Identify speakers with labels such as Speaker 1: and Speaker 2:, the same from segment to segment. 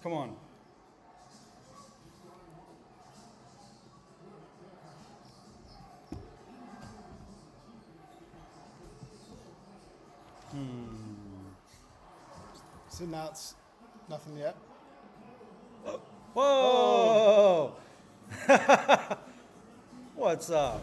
Speaker 1: Come on.
Speaker 2: So now it's nothing yet.
Speaker 1: Whoa! What's up?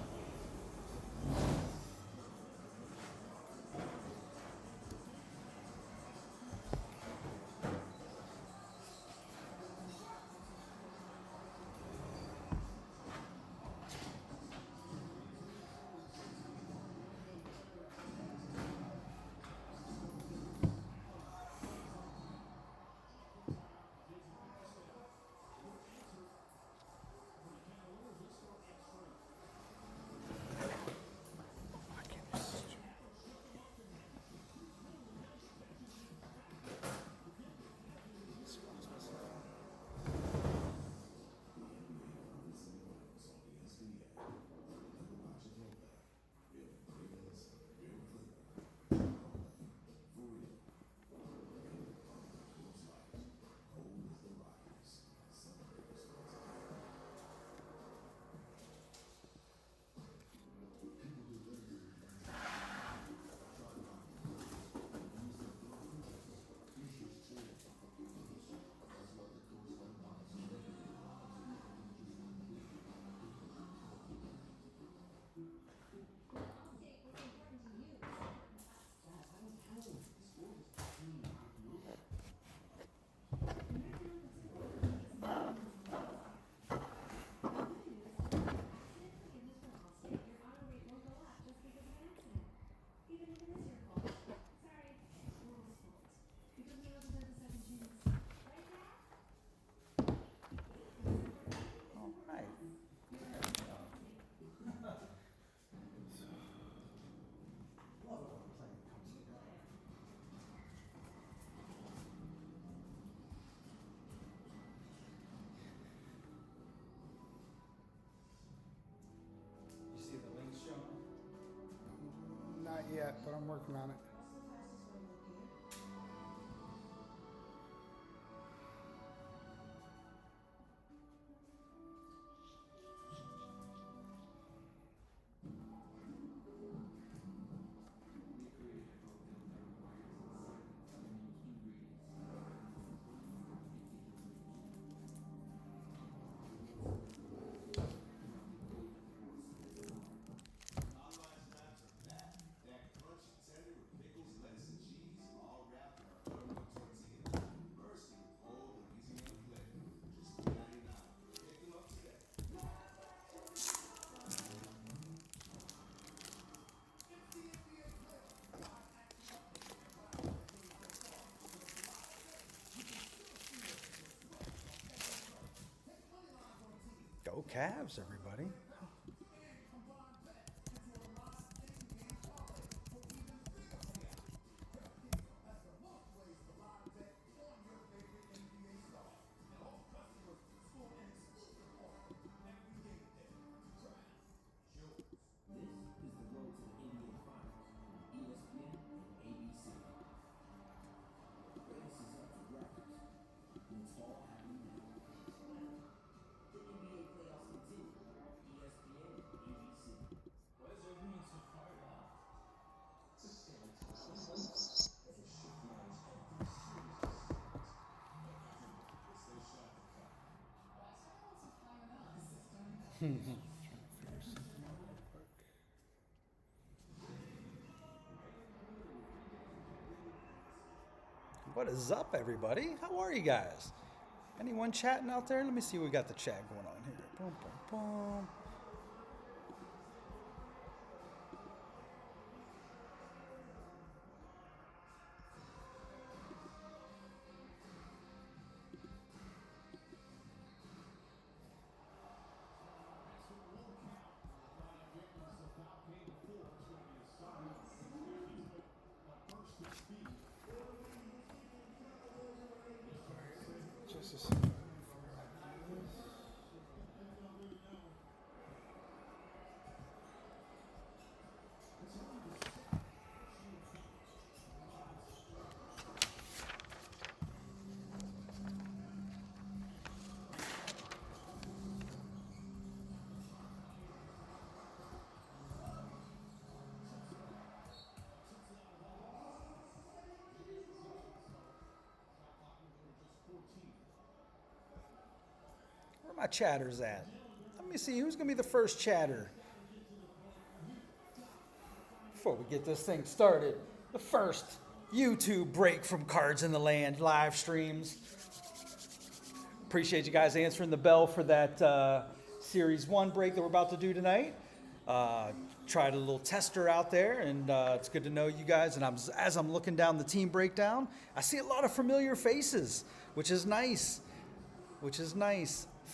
Speaker 1: All right. You see the links showing?
Speaker 2: Not yet, but I'm working on it.
Speaker 1: Go Cavs, everybody. What is up, everybody? How are you guys? Anyone chatting out there? Let me see what we got the chat going on here. Boom, boom, boom.
Speaker 2: Just a second.
Speaker 1: my chatters at? Let me see, who's going to be the first chatter? Before we get this thing started, the first YouTube break from Cards in the Land live streams. Appreciate you guys answering the bell for that Series 1 break that we're about to do tonight. Tried a little tester out there, and it's good to know you guys. And as I'm looking down the team breakdown, I see a lot of familiar faces, which is nice.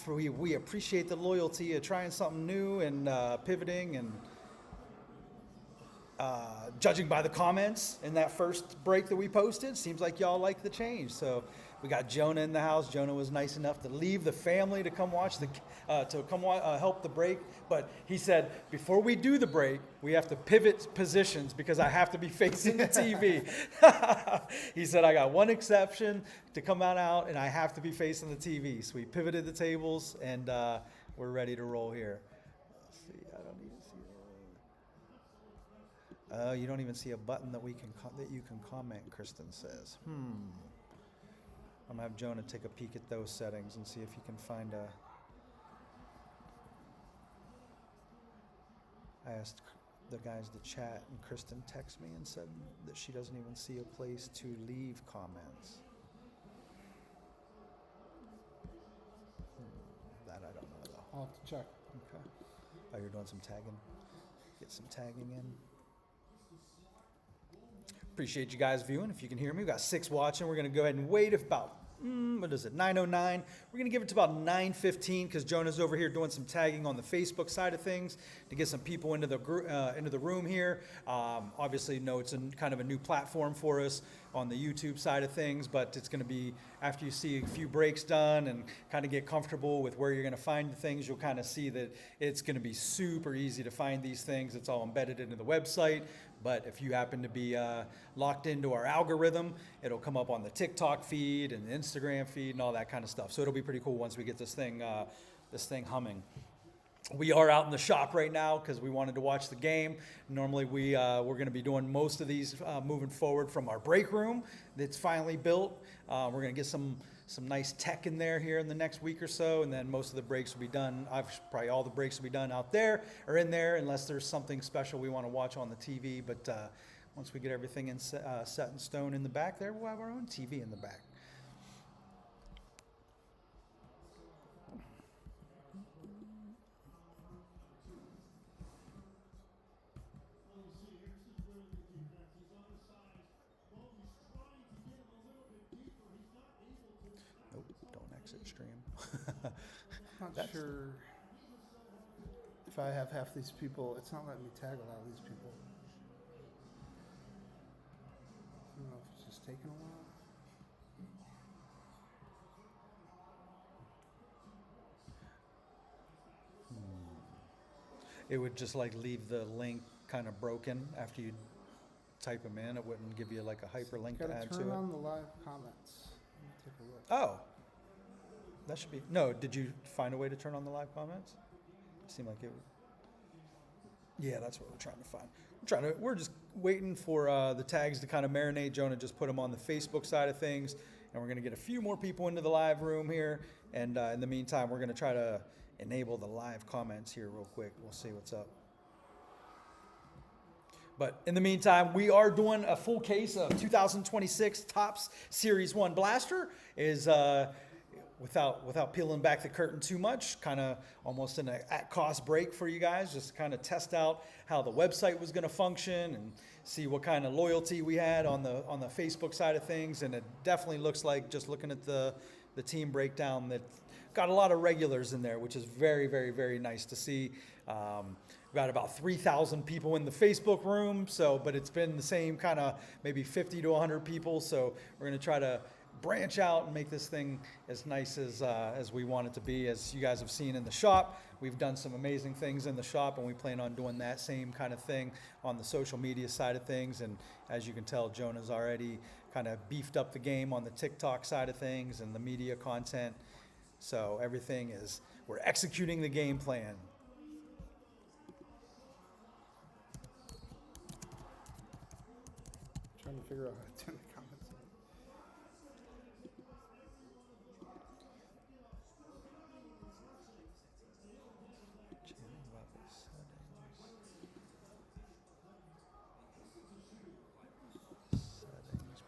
Speaker 1: We appreciate the loyalty of trying something new and pivoting and judging by the comments in that first break that we posted, seems like y'all like the change. So we got Jonah in the house. Jonah was nice enough to leave the family to come watch help the break. But he said, before we do the break, we have to pivot positions because I have to be facing the TV. He said, I got one exception to come out and I have to be facing the TV. So we pivoted the tables and we're ready to roll here. Let's see, I don't even see you don't even see a button that you can comment, Kristen says. I'm gonna have Jonah take a peek at those settings and see if he can find I asked the guys to chat, and Kristen texted me and said that she doesn't even see a place to leave comments. That I don't know though.
Speaker 2: I'll have to check.
Speaker 1: Okay. Oh, you're doing some tagging? Get some tagging in. Appreciate you guys viewing. If you can hear me, we've got 6 watching. We're going to go ahead and wait about, 9:09. We're going to give it to about 9:15 because Jonah's over here doing some tagging on the Facebook side of things to get some people into the room here. Obviously, it's kind of a new platform for us on the YouTube side of things, but it's going to be after you see a few breaks done and kind of get comfortable with where you're going to find the things, you'll kind of see that it's going to be super easy to find these things. It's all embedded into the website. But if you happen to be locked into our algorithm, it'll come up on the TikTok feed and the Instagram feed and all that kind of stuff. So it'll be pretty cool once we get this thing humming. We are out in the shop right now because we wanted to watch the game. Normally we're going to be doing most of these moving forward from our break room that's finally built. We're going to get some nice tech in there here in the next week or so, and then most of the breaks will be done. Probably all the breaks will be done out there or in there, unless there's something special we want to watch on the TV. But once we get everything set in stone in the back there, we'll have our own TV in the back. Stream.
Speaker 2: I'm not sure if I have half these people. It's not letting me tag a lot of these people. I don't know if it's just taking a while.
Speaker 1: It would just leave the link kind of broken after you type them in. It wouldn't give you like a hyperlink to add to it.
Speaker 2: Turn on the live comments. Let me take a look.
Speaker 1: Oh. That should be, no, did you find a way to turn on the live comments? It seemed like it would. Yeah, that's what we're trying to find. We're just waiting for the tags to kind of marinate. Jonah just put them on the Facebook side of things, and we're going to get a few more people into the live room here. And in the meantime, we're going to try to enable the live comments here real quick. We'll see what's up. But in the meantime, we are doing a full case of 2026 Topps Series 1 Blaster. Without peeling back the curtain too much, kind of almost an at-cost break for you guys, just to kind of test out how the website was going to function and see what kind of loyalty we had on the Facebook side of things. And it definitely looks like, just looking at the team breakdown, that got a lot of regulars in there, which is very, very, very nice to see. We've got about 3,000 people in the Facebook room, but it's been the same kind of maybe 50 to 100 people. So we're going to try to branch out and make this thing as nice as we want it to be. As you guys have seen in the shop, we've done some amazing things in the shop, and we plan on doing that same kind of thing on the social media side of things. And as you can tell, Jonah's already kind of beefed up the game on the TikTok side of things and the media content. So we're executing the game plan.
Speaker 2: Trying to figure out how to turn the comments on.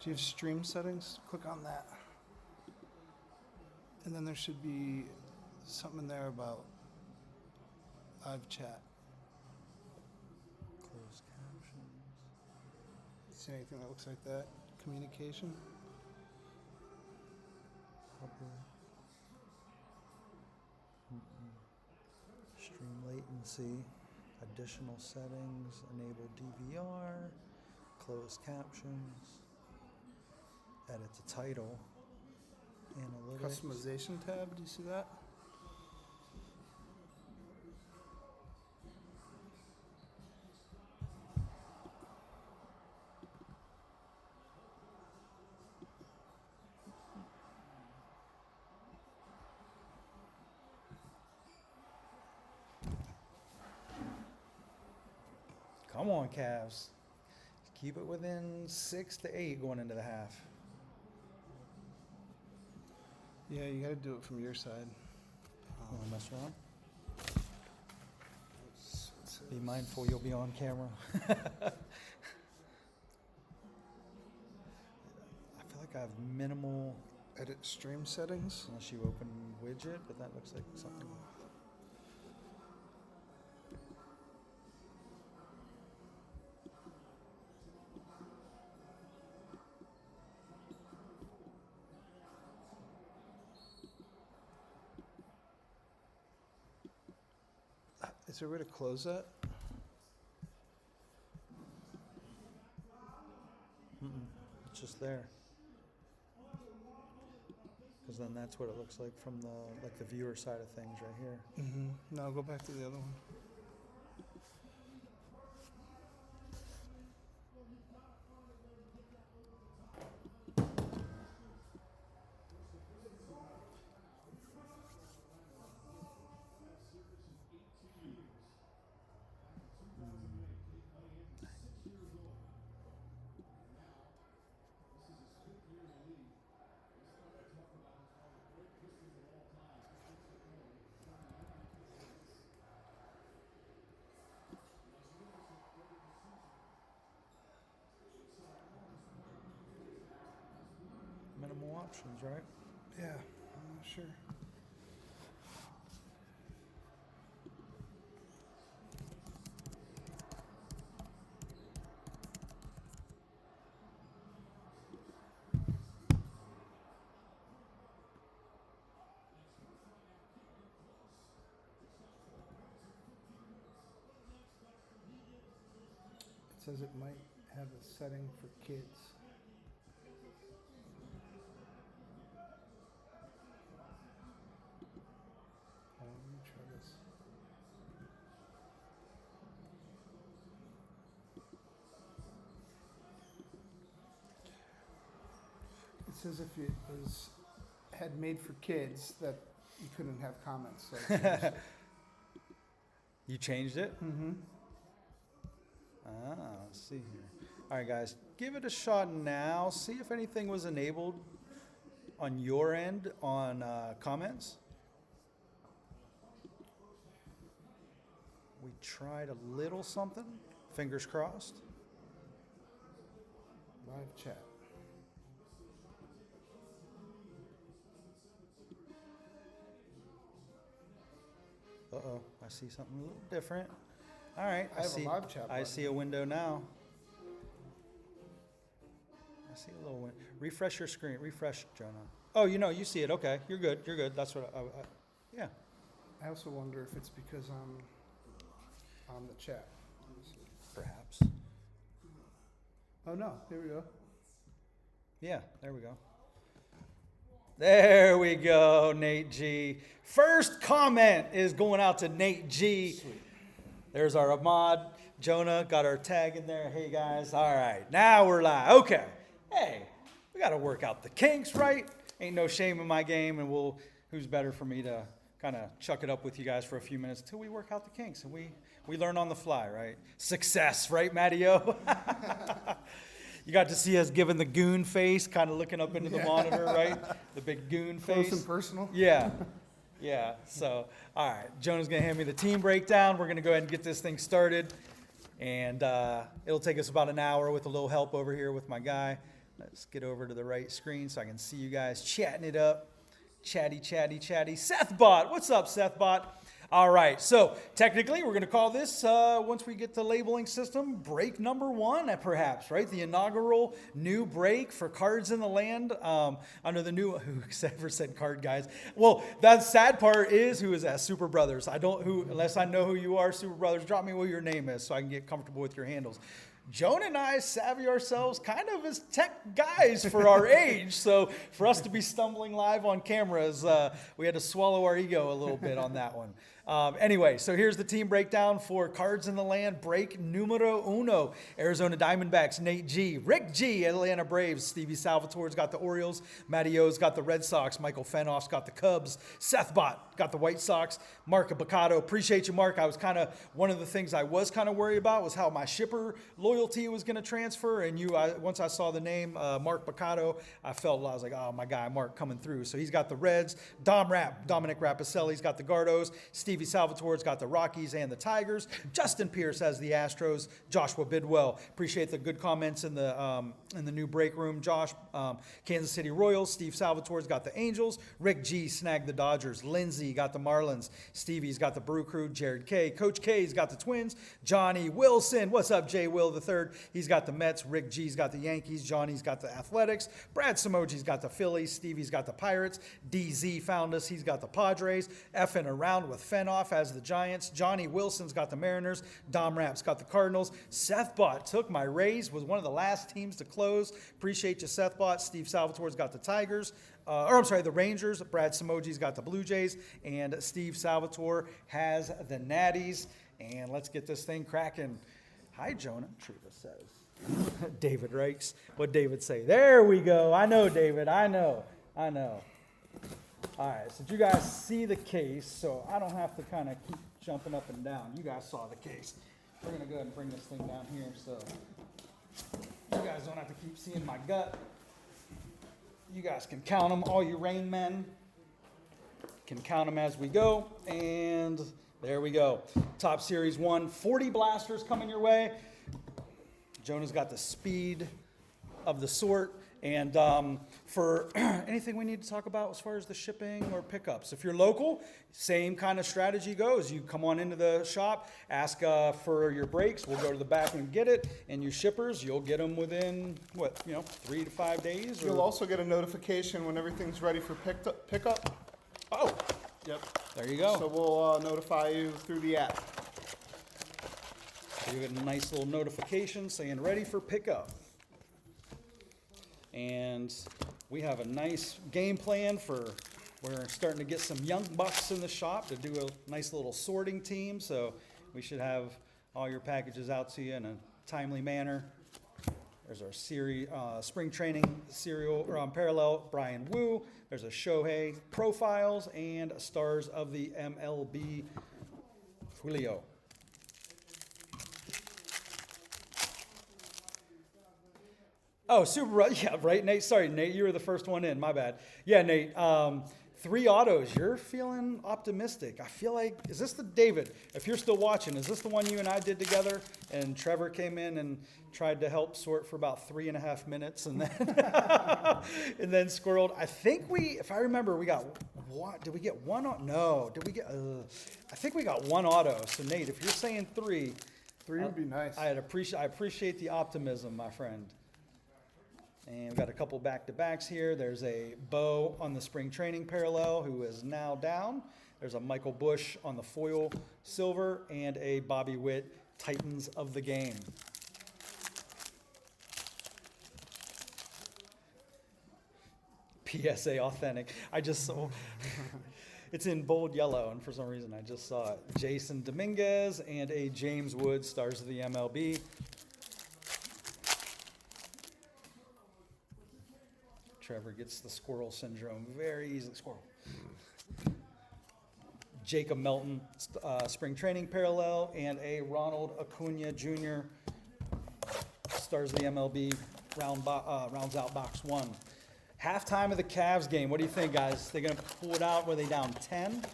Speaker 2: Do you have stream settings? Click on that. And then there should be something in there about live chat.
Speaker 1: Closed captions.
Speaker 2: See anything that looks like that? Communication?
Speaker 1: Hover. Stream latency. Additional settings. Enable DVR. Closed captions. Edit the title. Analytics.
Speaker 2: Customization tab, do you see that?
Speaker 1: Come on, Cavs. Keep it within 6 to 8 going into the half.
Speaker 2: Yeah, you gotta do it from your side.
Speaker 1: Want to mess around?
Speaker 2: It's-
Speaker 1: Be mindful you'll be on camera. I feel like I have minimal,
Speaker 2: Edit stream settings.
Speaker 1: unless you open widget, but that looks like something.
Speaker 2: Is there a way to close that?
Speaker 1: It's just there. Because then that's what it looks like from the viewer side of things right here.
Speaker 2: Mm-hmm. No, go back to the other one.
Speaker 1: Minimal options, right?
Speaker 2: Yeah, I'm not sure. It says it might have a setting for kids. Let me try this. It says if it had made for kids that you couldn't have comments. Like
Speaker 1: You changed it?
Speaker 2: mm-hmm.
Speaker 1: Let's see here. All right, guys, give it a shot now. See if anything was enabled on your end on comments. We tried a little something. Fingers crossed.
Speaker 2: Live chat.
Speaker 1: Uh-oh, I see something a little different. All right,
Speaker 2: I have a
Speaker 1: see.
Speaker 2: live chat
Speaker 1: I
Speaker 2: button.
Speaker 1: see a window now. I see a little window. Refresh your screen. Refresh, Jonah. Oh, you see it. Okay, you're good. You're good. That's what yeah.
Speaker 2: I also wonder if it's because I'm on the chat. Let me see.
Speaker 1: Perhaps.
Speaker 2: Oh no, here we go.
Speaker 1: Yeah, there we go. There we go, Nate G. First comment is going out to Nate G.
Speaker 2: Sweet.
Speaker 1: There's our Ahmad. Jonah got our tag in there. Hey, guys. All right, now we're live. Okay. Hey, we got to work out the kinks, right? Ain't no shame in my game, and who's better for me to kind of chuck it up with you guys for a few minutes until we work out the kinks, and we learn on the fly, right? Success, right, Matty-O? You got to see us giving the goon face, kind of looking up into the monitor, right? The big goon face.
Speaker 2: Close and personal.
Speaker 1: Yeah. Yeah. So, all right. Jonah's going to hand me the team breakdown. We're going to go ahead and get this thing started. And it'll take us about an hour with a little help over here with my guy. Let's get over to the right screen so I can see you guys chatting it up. Chatty, chatty, chatty. SethBot, what's up, SethBot? All right, so technically we're going to call this, once we get the labeling system, break number 1, perhaps, right? The inaugural new break for Cards in the Land under the new, who ever said card guys? Well, that sad part is, who is that? Super Brothers. Unless I know who you are, Super Brothers, drop me what your name is so I can get comfortable with your handles. Joan and I savvy ourselves kind of as tech guys for our age. So for us to be stumbling live on cameras, we had to swallow our ego a little bit on that one. Anyway, so here's the team breakdown for Cards in the Land, break numero uno. Arizona Diamondbacks, Nate G. Rick G, Atlanta Braves. Stevie Salvatore's got the Orioles. Matty O's got the Red Sox. Michael Fenoff's got the Cubs. SethBot got the White Sox. Mark Abacado, appreciate you, Mark. I was one of the things I was kind of worried about was how my shipper loyalty was going to transfer. And once I saw the name, Mark Bacado, I was like, oh, my guy, Mark coming through. So he's got the Reds. Dominic Rapicelli's got the Gardos. Stevie Salvatore's got the Rockies and the Tigers. Justin Pierce has the Astros. Joshua Bidwell, appreciate the good comments in the new break room. Josh, Kansas City Royals. Steve Salvatore's got the Angels. Rick G snagged the Dodgers. Lindsey got the Marlins. Stevie's got the Brew Crew. Jared K. Coach K's got the Twins. Johnny Wilson, what's up, Jay Will III? He's got the Mets. Rick G's got the Yankees. Johnny's got the Athletics. Brad Samoji's got the Phillies. Stevie's got the Pirates. DZ found us. He's got the Padres. Effing around with Fenoff as the Giants. Johnny Wilson's got the Mariners. Dom Rapp's got the Cardinals. SethBot took my Rays, was one of the last teams to close. Appreciate you, SethBot. Steve Salvatore's got the Tigers. The Rangers. Brad Samoji's got the Blue Jays. And Steve Salvatore has the Natties. And let's get this thing cracking. Hi, Jonah, Treva says. David writes. What'd David say? There we go. I know, David. I know. All right, so did you guys see the case? So I don't have to kind of keep jumping up and down. You guys saw the case. We're going to go ahead and bring this thing down here so you guys don't have to keep seeing my gut. You guys can count them. All you Rain Men can count them as we go. And there we go. Top Series 1, 40 blasters coming your way. Jonah's got the speed of the sort. And for anything we need to talk about as far as the shipping or pickups, if you're local, same kind of strategy goes. You come on into the shop, ask for your breaks. We'll go to the back and get it. And you shippers, you'll get them within, 3 to 5 days?
Speaker 2: You'll also get a notification when everything's ready for pickup.
Speaker 1: Oh,
Speaker 2: Yep.
Speaker 1: there you go.
Speaker 2: So we'll notify you through the app.
Speaker 1: So you get a nice little notification saying ready for pickup. And we have a nice game plan we're starting to get some young bucks in the shop to do a nice little sorting team. So we should have all your packages out to you in a timely manner. There's our spring training parallel, Brian Wu. There's a Shohei profiles and stars of the MLB, Julio. Oh, yeah, right, Nate? Sorry, Nate, you were the first one in. My bad. Yeah, Nate, 3 autos. You're feeling optimistic. I feel like, is this the David? If you're still watching, is this the one you and I did together? And Trevor came in and tried to help sort for about 3.5 minutes, and then and then squirreled. I think if I remember, we got what? Did we get one? No. Did we get? I think we got 1 auto. So Nate, if you're saying 3,
Speaker 2: 3 would be nice.
Speaker 1: I appreciate the optimism, my friend. And we've got a couple back-to-backs here. There's a Bo on the spring training parallel who is now down. There's a Michael Bush on the foil silver and a Bobby Witt Titans of the game. PSA authentic. I just saw it's in bold yellow, and for some reason I just saw it. Jason Dominguez and a James Wood, stars of the MLB. Trevor gets the squirrel syndrome very easily. Squirrel. Jacob Melton, spring training parallel, and a Ronald Acuna Jr., stars of the MLB, rounds out box 1. Halftime of the Cavs game. What do you think, guys? They're going to pull it out? Were they down 10?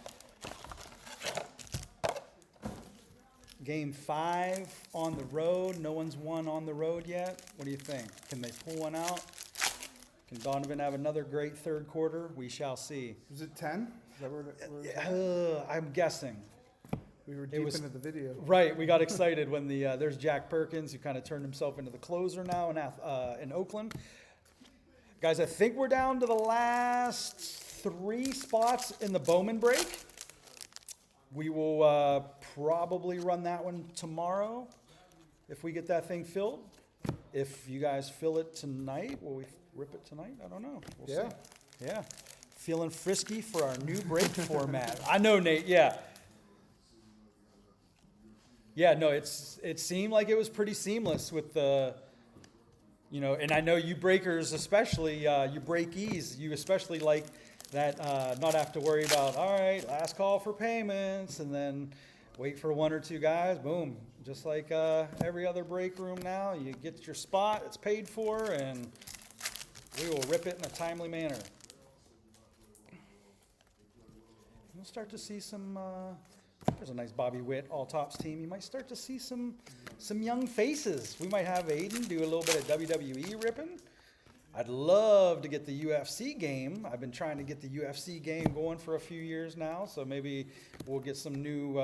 Speaker 1: Game 5 on the road. No one's won on the road yet. What do you think? Can they pull one out? Can Donovan have another great third quarter? We shall see.
Speaker 2: Was it 10? Is that where it was?
Speaker 1: I'm guessing.
Speaker 2: We were deep
Speaker 1: was-
Speaker 2: into the video.
Speaker 1: Right, we got excited when there's Jack Perkins, who kind of turned himself into the closer now in Oakland. Guys, I think we're down to the last 3 spots in the Bowman break. We will probably run that one tomorrow if we get that thing filled. If you guys fill it tonight, will we rip it tonight? I don't know. We'll
Speaker 2: Yeah.
Speaker 1: see. Yeah. Feeling frisky for our new break format. I know, Nate. Yeah. Yeah, no, it seemed like it was pretty seamless with the, and I know you breakers especially, you breakies, you especially like that, not have to worry about, all right, last call for payments, and then wait for 1 or 2 guys, boom. Just like every other break room now, you get your spot, it's paid for, and we will rip it in a timely manner. We'll start to see some, there's a nice Bobby Witt all-tops team. You might start to see some young faces. We might have Aiden do a little bit of WWE ripping. I'd love to get the UFC game. I've been trying to get the UFC game going for a few years now, so maybe we'll get some new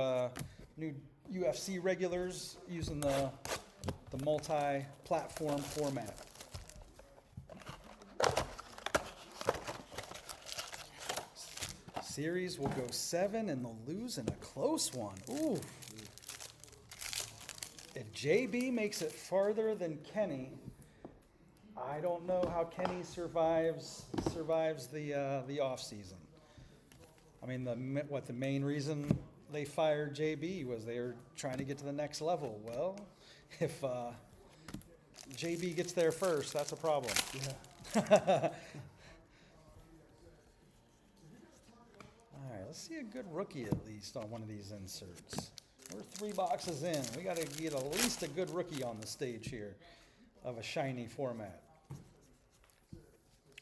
Speaker 1: UFC regulars using the multi-platform format. Series will go 7 and they'll lose in a close one. Ooh. If JB makes it farther than Kenny, I don't know how Kenny survives the off season. I mean, the main reason they fired JB was they were trying to get to the next level. Well, if JB gets there first, that's a problem.
Speaker 2: Yeah.
Speaker 1: All right, let's see a good rookie at least on one of these inserts. We're 3 boxes in. We got to get at least a good rookie on the stage here of a shiny format.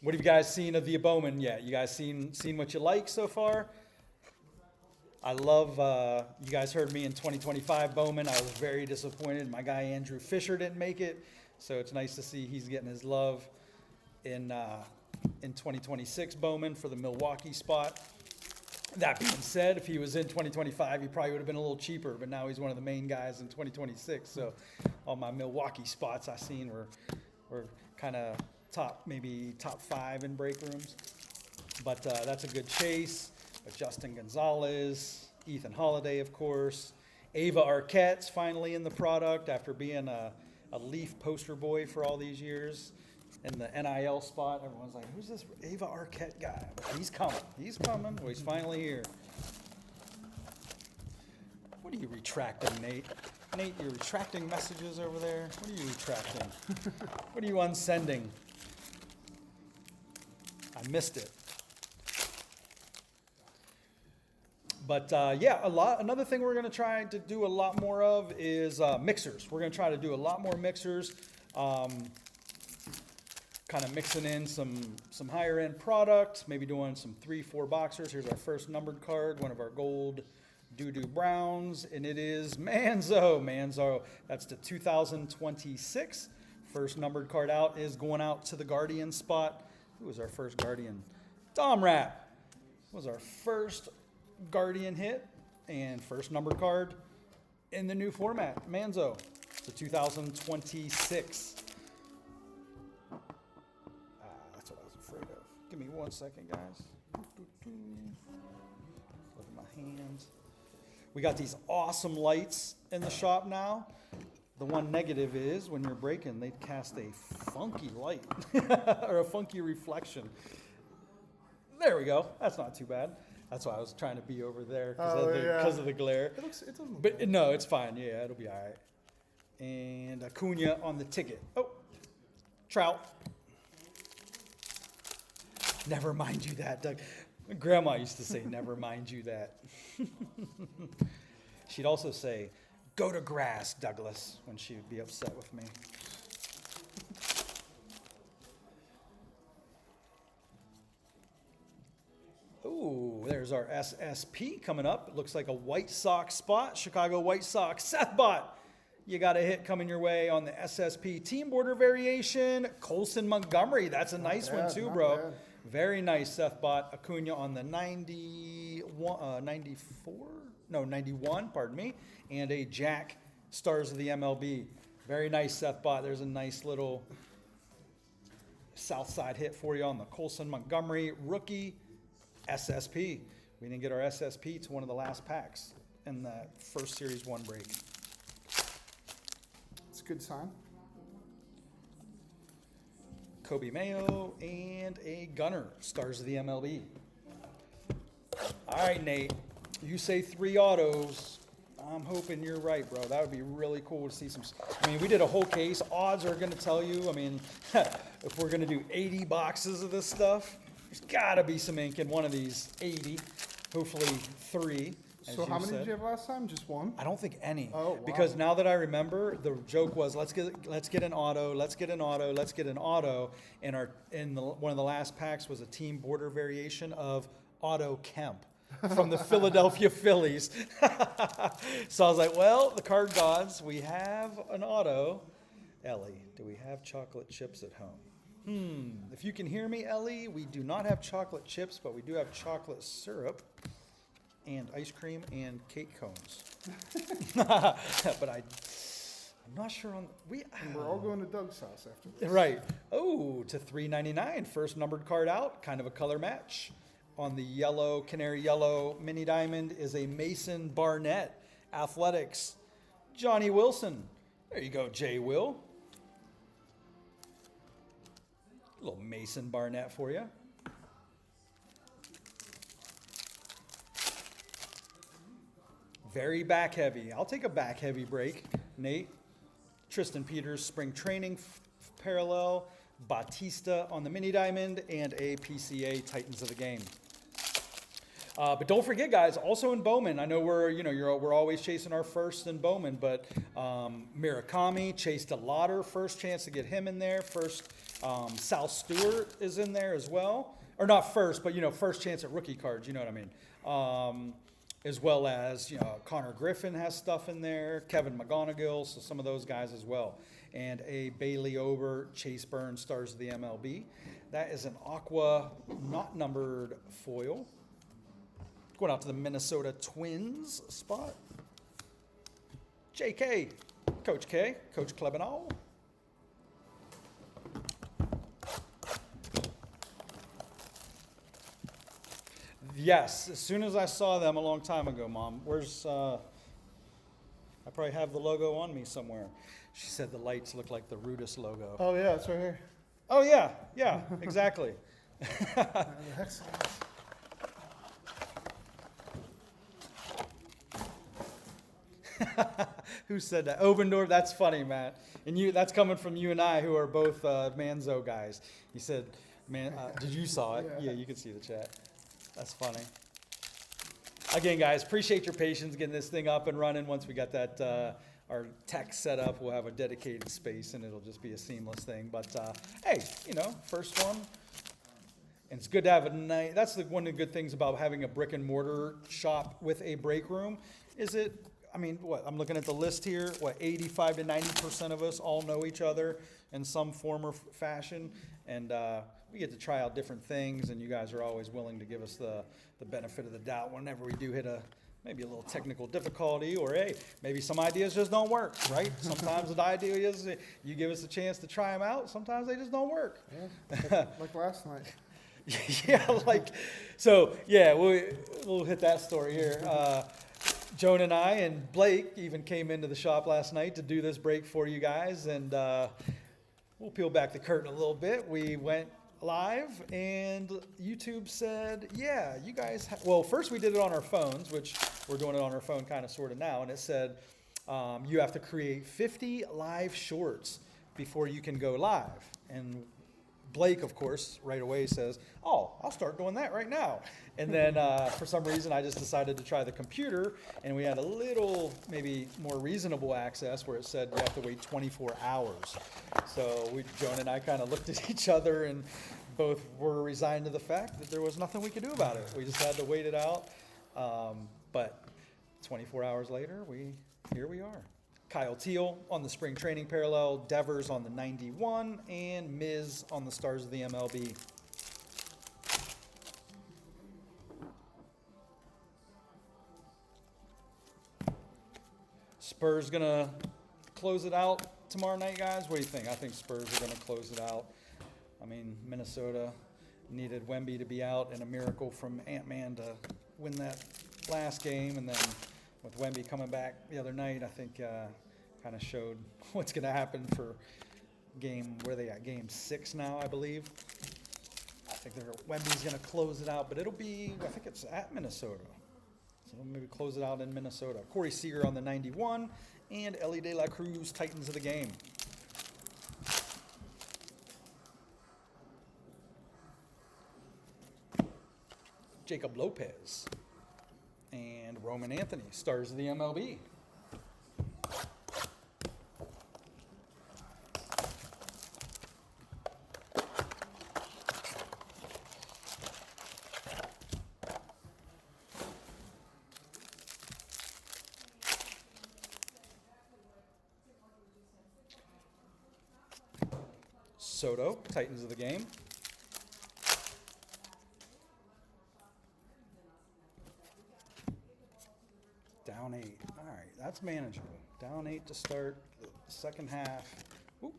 Speaker 1: What have you guys seen of the Bowman yet? You guys seen what you like so far? I love, you guys heard me in 2025 Bowman. I was very disappointed. My guy Andrew Fisher didn't make it. So it's nice to see he's getting his love in 2026 Bowman for the Milwaukee spot. That being said, if he was in 2025, he probably would have been a little cheaper, but now he's one of the main guys in 2026. So all my Milwaukee spots I've seen were kind of maybe top 5 in break rooms. But that's a good chase. But Justin Gonzalez, Ethan Holiday, of course. Ava Arquette's finally in the product after being a Leaf poster boy for all these years. In the NIL spot, everyone's like, who's this Ava Arquette guy? He's coming. Well, he's finally here. What are you retracting, Nate? Nate, you're retracting messages over there? What are you retracting? What are you unsending? I missed it. But yeah, another thing we're going to try to do a lot more of is mixers. We're going to try to do a lot more mixers. Kind of mixing in some higher end product, maybe doing some 3-4 boxers. Here's our first numbered card, one of our gold doo-doo browns, and it is Manzo. That's the 2026. First numbered card out is going out to the Guardian spot. Who was our first Guardian? Dom Rat was our first Guardian hit and first numbered card in the new format, Manzo. It's a 2026. Give me 1 second, guys. Look at my hands. We got these awesome lights in the shop now. The one negative is when you're breaking, they cast a funky light or a funky reflection. There we go. That's not too bad. That's why I was trying to be over there because of the glare.
Speaker 2: It doesn't look
Speaker 1: But
Speaker 2: bad.
Speaker 1: no, it's fine. Yeah, it'll be all right. And Acuna on the ticket. Oh, Trout. Never mind you that, Doug. Grandma used to say, never mind you that. She'd also say, go to grass, Douglas, when she would be upset with me. Ooh, there's our SSP coming up. It looks like a White Sox spot. Chicago White Sox. Seth Bott you got a hit coming your way on the SSP Team Border Variation. Colson Montgomery, that's a nice one
Speaker 2: bad,
Speaker 1: too,
Speaker 2: not
Speaker 1: bro.
Speaker 2: bad.
Speaker 1: Very nice, Seth Bot. Acuna on the 91, pardon me. And a Jack Stars of the MLB. Very nice, Seth Bot. There's a nice little south side hit for you on the Colson Montgomery rookie SSP. We didn't get our SSP to one of the last packs in the first Series 1 break.
Speaker 2: It's a good sign.
Speaker 1: Kobe Mayo and a Gunner, Stars of the MLB. All right, Nate, you say 3 autos. I'm hoping you're right, bro. That would be really cool to see some. I mean, we did a whole case. Odds are going to tell you. I mean, if we're going to do 80 boxes of this stuff, there's got to be some ink in one of these 80. Hopefully 3.
Speaker 2: So how many did you have last time? Just one?
Speaker 1: I don't think any.
Speaker 2: Oh, wow.
Speaker 1: Because now that I remember, the joke was let's get an auto, let's get an auto, let's get an auto. And one of the last packs was a Team Border Variation of Otto Kemp from the Philadelphia Phillies. So I was like, well, the card gods, we have an auto. Ellie, do we have chocolate chips at home? If you can hear me, Ellie, we do not have chocolate chips, but we do have chocolate syrup and ice cream and cake cones. But I'm not sure on
Speaker 2: And we're all going to Doug's house after this.
Speaker 1: right. Oh, to $3.99. First numbered card out, kind of a color match. On the yellow, canary yellow mini diamond is a Mason Barnett Athletics. Johnny Wilson. There you go, J. Will. A little Mason Barnett for you. Very back heavy. I'll take a back heavy break, Nate. Tristan Peters, spring training parallel. Batista on the mini diamond and a PCA Titans of the game. But don't forget, guys, also in Bowman, I know we're always chasing our first in Bowman, but Murakami, Chase DeLauder, first chance to get him in there. First, Sal Stewart is in there as well. Or not first, but, first chance at rookie cards, you know what I mean. As well as, Connor Griffin has stuff in there, Kevin McGonigal, so some of those guys as well. And a Bailey Ober, Chase Burns, Stars of the MLB. That is an Aqua, not numbered foil. Going out to the Minnesota Twins spot. JK, Coach K, Coach Klebanol. Yes, as soon as I saw them a long time ago, Mom. I probably have the logo on me somewhere. She said the lights look like the Rudis logo.
Speaker 2: Oh, yeah, it's right here.
Speaker 1: Oh, yeah, exactly.
Speaker 2: Excellent.
Speaker 1: Who said that? Obendorf, that's funny, Matt. And that's coming from you and I, who are both Manzo guys. He said, man, did you saw it? Yeah, you can see the chat. That's funny. Again, guys, appreciate your patience getting this thing up and running. Once we got that, our tech set up, we'll have a dedicated space and it'll just be a seamless thing. But hey, first one. And it's good to have a night. That's one of the good things about having a brick and mortar shop with a break room. I'm looking at the list here. 85 to 90% of us all know each other in some form or fashion. And we get to try out different things, and you guys are always willing to give us the benefit of the doubt whenever we do hit maybe a little technical difficulty, or hey, maybe some ideas just don't work, right? Sometimes the idea is you give us a chance to try them out. Sometimes they just don't work.
Speaker 2: Yeah, like last night.
Speaker 1: We'll hit that story here. Joan and I and Blake even came into the shop last night to do this break for you guys, and we'll peel back the curtain a little bit. We went live, and YouTube said, yeah, you guys first we did it on our phones, which we're doing it on our phone kind of sort of now, and it said you have to create 50 live shorts before you can go live. And Blake, of course, right away says, oh, I'll start doing that right now. And then for some reason, I just decided to try the computer, and we had a little, maybe more reasonable access where it said you have to wait 24 hours. So Joan and I kind of looked at each other and both were resigned to the fact that there was nothing we could do about it. We just had to wait it out. But 24 hours later, here we are. Kyle Teal on the spring training parallel, Devers on the 91, and Miz on the Stars of the MLB. Spurs gonna close it out tomorrow night, guys? What do you think? I think Spurs are gonna close it out. I mean, Minnesota needed Wemby to be out and a miracle from Ant-Man to win that last game, and then with Wemby coming back the other night, I think kind of showed what's gonna happen for where they at, game 6 now, I believe. I think Wemby's gonna close it out, but it'll be, I think it's at Minnesota. So maybe close it out in Minnesota. Corey Seager on the 91, and Ellie De La Cruz, Titans of the game. Jacob Lopez and Roman Anthony, Stars of the MLB. Soto, Titans of the game. Down 8. All right, that's manageable. Down 8 to start the second half. Whoop.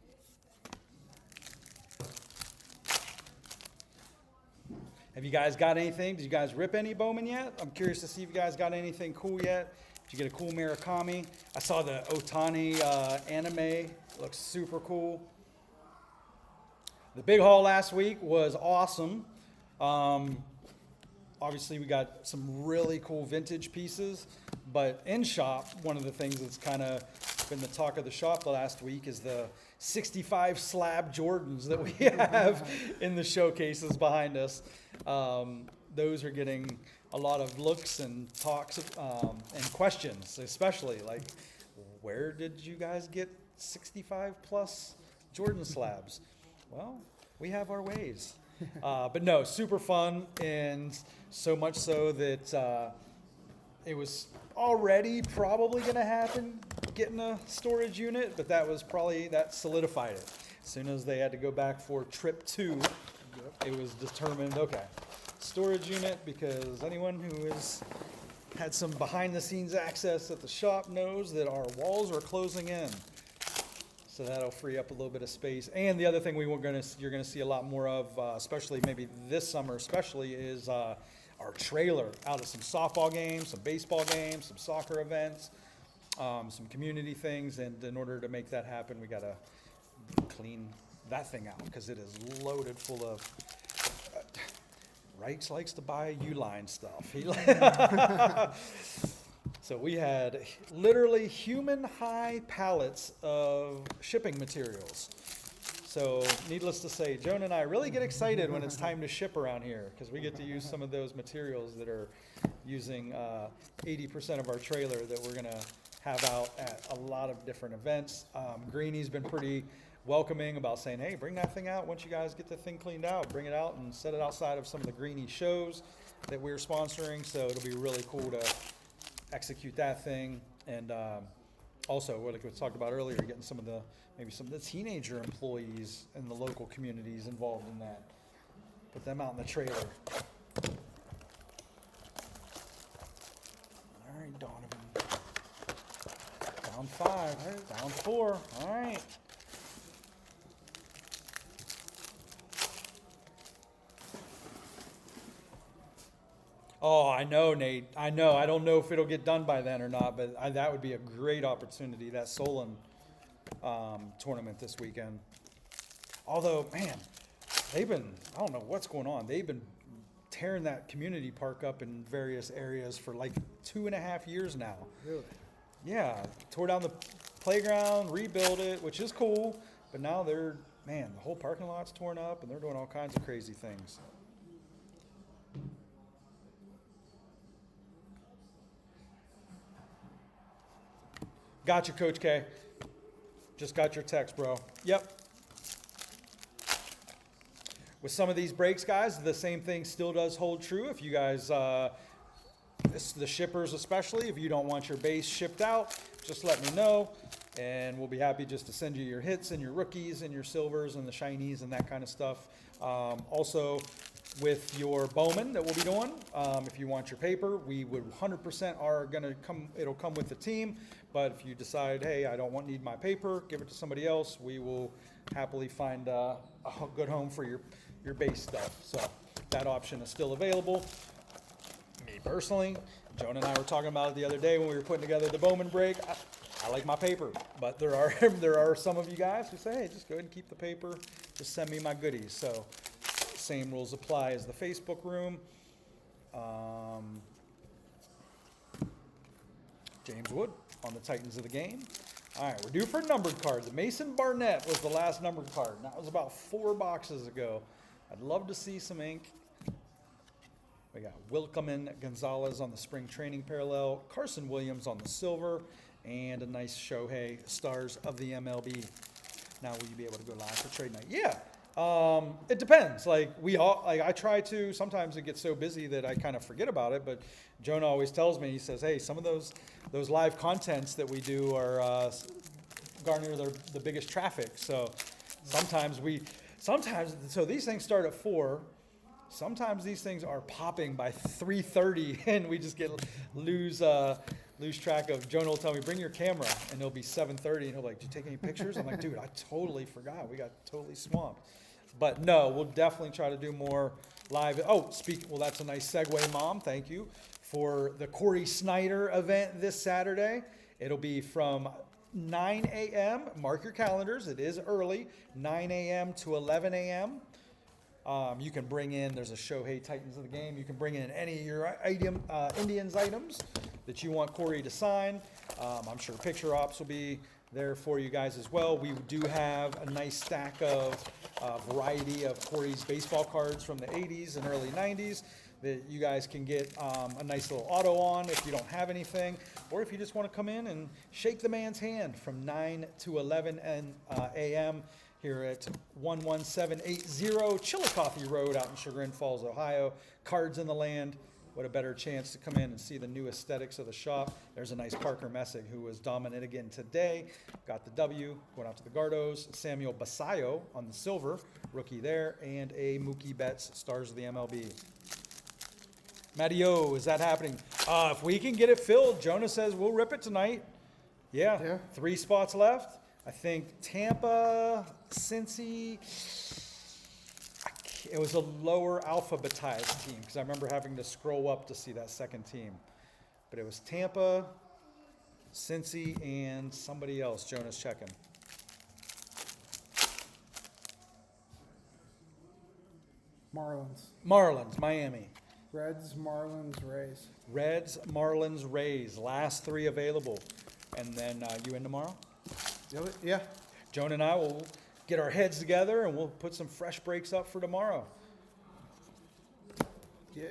Speaker 1: Have you guys got anything? Did you guys rip any Bowman yet? I'm curious to see if you guys got anything cool yet. Did you get a cool Murakami? I saw the Otani anime. Looks super cool. The big haul last week was awesome. Obviously, we got some really cool vintage pieces, but in shop, one of the things that's kind of been the talk of the shop the last week is the 65 slab Jordans that we have in the showcases behind us. Those are getting a lot of looks and talks and questions, especially like, where did you guys get 65 plus Jordan slabs? Well, we have our ways. But no, super fun, and so much so that it was already probably going to happen, getting a storage unit, but that solidified it. As soon as they had to go back for trip 2, it was determined, okay, storage unit, because anyone who has had some behind-the-scenes access at the shop knows that our walls are closing in. So that'll free up a little bit of space. And the other thing you're going to see a lot more of, especially maybe this summer especially, is our trailer out of some softball games, some baseball games, some soccer events, some community things. And in order to make that happen, we got to clean that thing out because it is loaded full of... Reichs likes to buy Uline stuff. So we had literally human-high pallets of shipping materials. So needless to say, Joan and I really get excited when it's time to ship around here because we get to use some of those materials that are using 80% of our trailer that we're going to have out at a lot of different events. Greenie's been pretty welcoming about saying, hey, bring that thing out once you guys get the thing cleaned out. Bring it out and set it outside of some of the Greenie shows that we're sponsoring. So it'll be really cool to execute that thing, and also what we talked about earlier, getting maybe some of the teenager employees in the local communities involved in that. Put them out in the trailer. All right, Donovan. Down 5. All right, down 4. All right. Oh, I know, Nate. I know. I don't know if it'll get done by then or not, but that would be a great opportunity, that Solon tournament this weekend. Although, man, I don't know what's going on. They've been tearing that community park up in various areas for like 2.5 years now.
Speaker 2: Really?
Speaker 1: Yeah, tore down the playground, rebuilt it, which is cool, but now the whole parking lot's torn up and they're doing all kinds of crazy things. Gotcha, Coach K. Just got your text, bro. Yep. With some of these breaks, guys, the same thing still does hold true. If you guys, the shippers especially, if you don't want your base shipped out, just let me know. and we'll be happy just to send you your hits and your rookies and your silvers and the shinies and that kind of stuff. Also, with your Bowman that we'll be doing, if you want your paper, we would 100% are going to come, it'll come with the team, but if you decide, hey, I don't need my paper, give it to somebody else, we will happily find a good home for your base stuff. So that option is still available. Me personally, Joan and I were talking about it the other day when we were putting together the Bowman break. I like my paper, but there are some of you guys who say, hey, just go ahead and keep the paper, just send me my goodies. So same rules apply as the Facebook room. James Wood on the Titans of the game. All right, we're due for numbered cards. Mason Barnett was the last numbered card, and that was about 4 boxes ago. I'd love to see some ink. We got Wilkeman Gonzalez on the spring training parallel, Carson Williams on the silver, and a nice Shohei Stars of the MLB. Now, will you be able to go live for trade night? Yeah. It depends. I try to, sometimes it gets so busy that I kind of forget about it, but Jonah always tells me, he says, hey, some of those live contents that we do are garner the biggest traffic. So sometimes so these things start at 4. Sometimes these things are popping by 3:30 and we just lose track of. Jonah will tell me, bring your camera, and it'll be 7:30 and he'll be like, did you take any pictures? I'm like, dude, I totally forgot. We got totally swamped. But no, we'll definitely try to do more live. Well, that's a nice segue, Mom. Thank you. For the Corey Snyder event this Saturday, it'll be from 9 a.m. Mark your calendars. It is early, 9 a.m. to 11 a.m. You can bring in, there's a Shohei Titans of the game. You can bring in any of your Indians items that you want Corey to sign. I'm sure picture ops will be there for you guys as well. We do have a nice stack of variety of Corey's baseball cards from the 80s and early 90s that you guys can get a nice little auto on if you don't have anything, or if you just want to come in and shake the man's hand from 9 to 11 a.m. here at 11780 Chillicothe Road out in Chagrin Falls, Ohio. Cards in the land. What a better chance to come in and see the new aesthetics of the shop. There's a nice Parker Messick who was dominant again today. Got the W, going out to the Gardos. Samuel Basayo on the silver, rookie there, and a Mookie Betts, Stars of the MLB. Matty O, is that happening? If we can get it filled, Jonah says we'll rip it tonight. Yeah. 3 spots left. I think Tampa, Cincy, it was a lower alphabetized team because I remember having to scroll up to see that second team. But it was Tampa, Cincy, and somebody else. Jonah's checking. Marlins, Miami.
Speaker 2: Reds, Marlins, Rays.
Speaker 1: Reds, Marlins, Rays. Last 3 available. And then you in tomorrow?
Speaker 2: Yeah.
Speaker 1: Joan and I will get our heads together and we'll put some fresh breaks up for tomorrow.
Speaker 2: Yeah.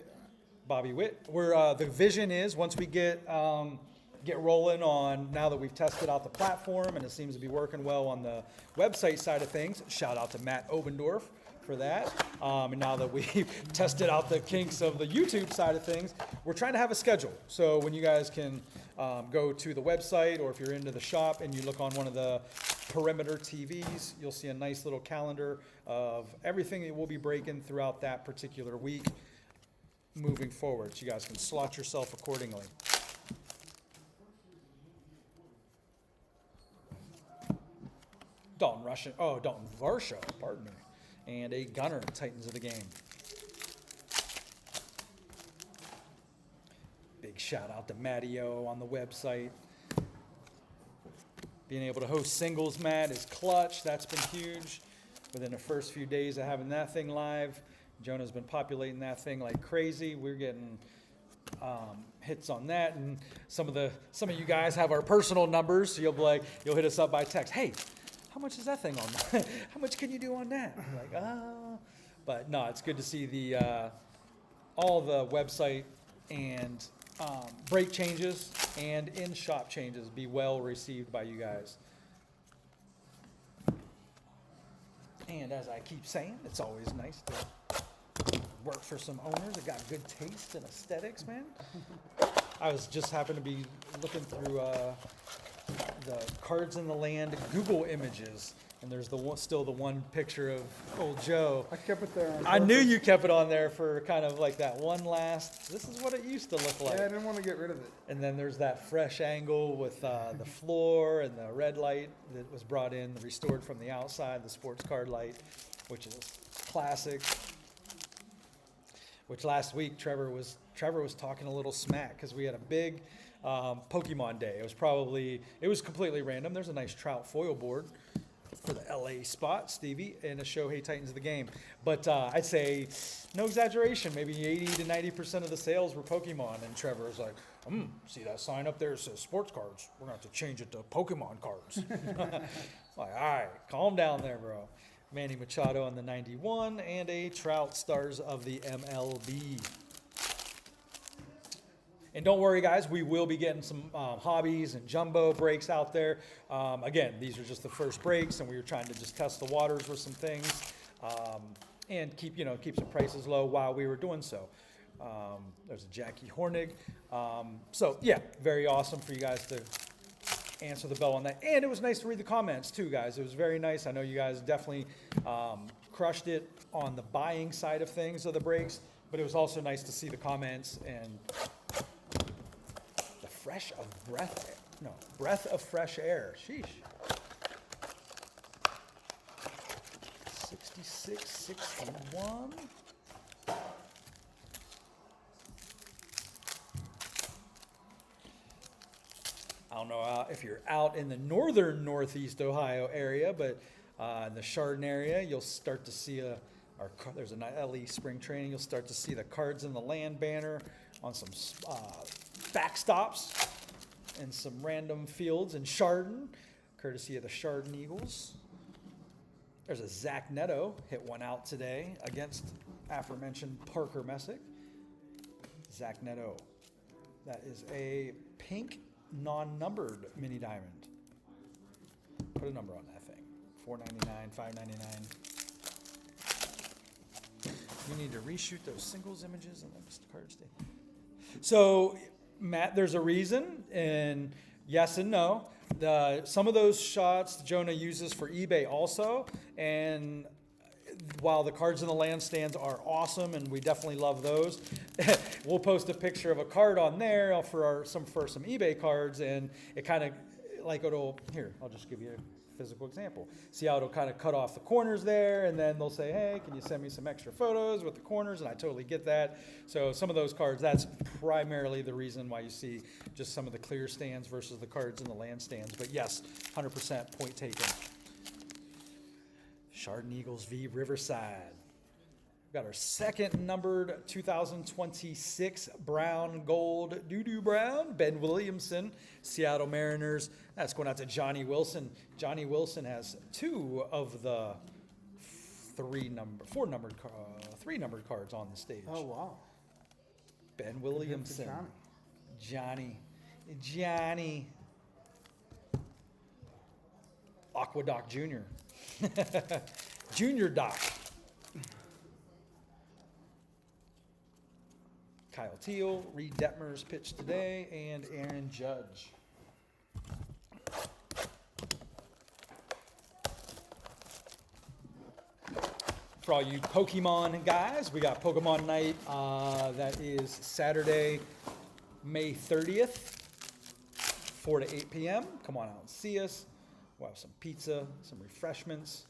Speaker 1: Bobby Witt. The vision is once we get rolling on, now that we've tested out the platform and it seems to be working well on the website side of things. Shout out to Matt Obendorf for that. And now that we've tested out the kinks of the YouTube side of things, we're trying to have a schedule. So when you guys can go to the website, or if you're into the shop and you look on one of the perimeter TVs, you'll see a nice little calendar of everything that we'll be breaking throughout that particular week moving forward. So you guys can slot yourself accordingly. Dalton Varsho, pardon me. And a Gunner, Titans of the game. Big shout out to Matty-O on the website. Being able to host singles, Matt, is clutch. That's been huge. Within the first few days of having that thing live, Jonah's been populating that thing like crazy. We're getting hits on that, and some of you guys have our personal numbers, so you'll hit us up by text. Hey, how much is that thing on? How much can you do on that? I'm like, But no, it's good to see all the website and break changes and in-shop changes be well received by you guys. And as I keep saying, it's always nice to work for some owners that got good taste and aesthetics, man. I was just happened to be looking through the Cards in the Land Google images, and there's still the one picture of old Joe.
Speaker 2: I kept it there. On
Speaker 1: I knew
Speaker 2: purpose.
Speaker 1: you kept it on there for kind of like that one last, this is what it used to look like.
Speaker 2: Yeah, I didn't want to get rid of it.
Speaker 1: And then there's that fresh angle with the floor and the red light that was brought in, restored from the outside, the sports card light, which is classic. Which last week Trevor was talking a little smack because we had a big Pokemon day. It was completely random. There's a nice Trout foil board for the LA spot, Stevie, and a Shohei Titans of the game. But I'd say, no exaggeration, maybe 80 to 90% of the sales were Pokemon. And Trevor was like, see that sign up there? It says sports cards. We're going to have to change it to Pokemon cards. Like, all right, calm down there, bro. Manny Machado on the 91, and a Trout Stars of the MLB. And don't worry, guys, we will be getting some hobbies and jumbo breaks out there. Again, these are just the first breaks, and we were trying to just test the waters with some things and keep some prices low while we were doing so. There's a Jackie Hornig. So, yeah, very awesome for you guys to answer the bell on that. And it was nice to read the comments, too, guys. It was very nice. I know you guys definitely crushed it on the buying side of things of the breaks, but it was also nice to see the comments and breath of fresh air. Sheesh. 66, 61. I don't know if you're out in the northeast Ohio area, but in the Chardon area, you'll start to see there's an LE spring training. You'll start to see the Cards in the Land banner on some backstops and some random fields in Chardon, courtesy of the Chardon Eagles. There's a Zach Neto hit one out today against aforementioned Parker Messick. Zach Neto. That is a pink non-numbered mini diamond. Put a number on that thing. $4.99, $5.99. You need to reshoot those singles images and then just the cards stay. So, Matt, there's a reason, and yes and no. Some of those shots Jonah uses for eBay also, and while the Cards in the Land stands are awesome, and we definitely love those, we'll post a picture of a card on there for some eBay cards, and it kind of like I'll just give you a physical example. See how it'll kind of cut off the corners there, and then they'll say, hey, can you send me some extra photos with the corners? And I totally get that. So some of those cards, that's primarily the reason why you see just some of the clear stands versus the Cards in the Land stands. But yes, 100% point taken. Chardon Eagles v. Riverside. We've got our second numbered 2026 brown gold doo-doo brown, Ben Williamson, Seattle Mariners. That's going out to Johnny Wilson. Johnny Wilson has two of the three numbered cards on the stage.
Speaker 2: Oh, wow.
Speaker 1: Ben Williamson. Johnny. Aquadoc Jr. Junior Doc. Kyle Teal, Reed Detmers pitched today, and Aaron Judge. For all you Pokemon guys, we got Pokemon Night. That is Saturday, May 30th, 4 to 8 p.m. Come on out and see us. We'll have some pizza, some refreshments,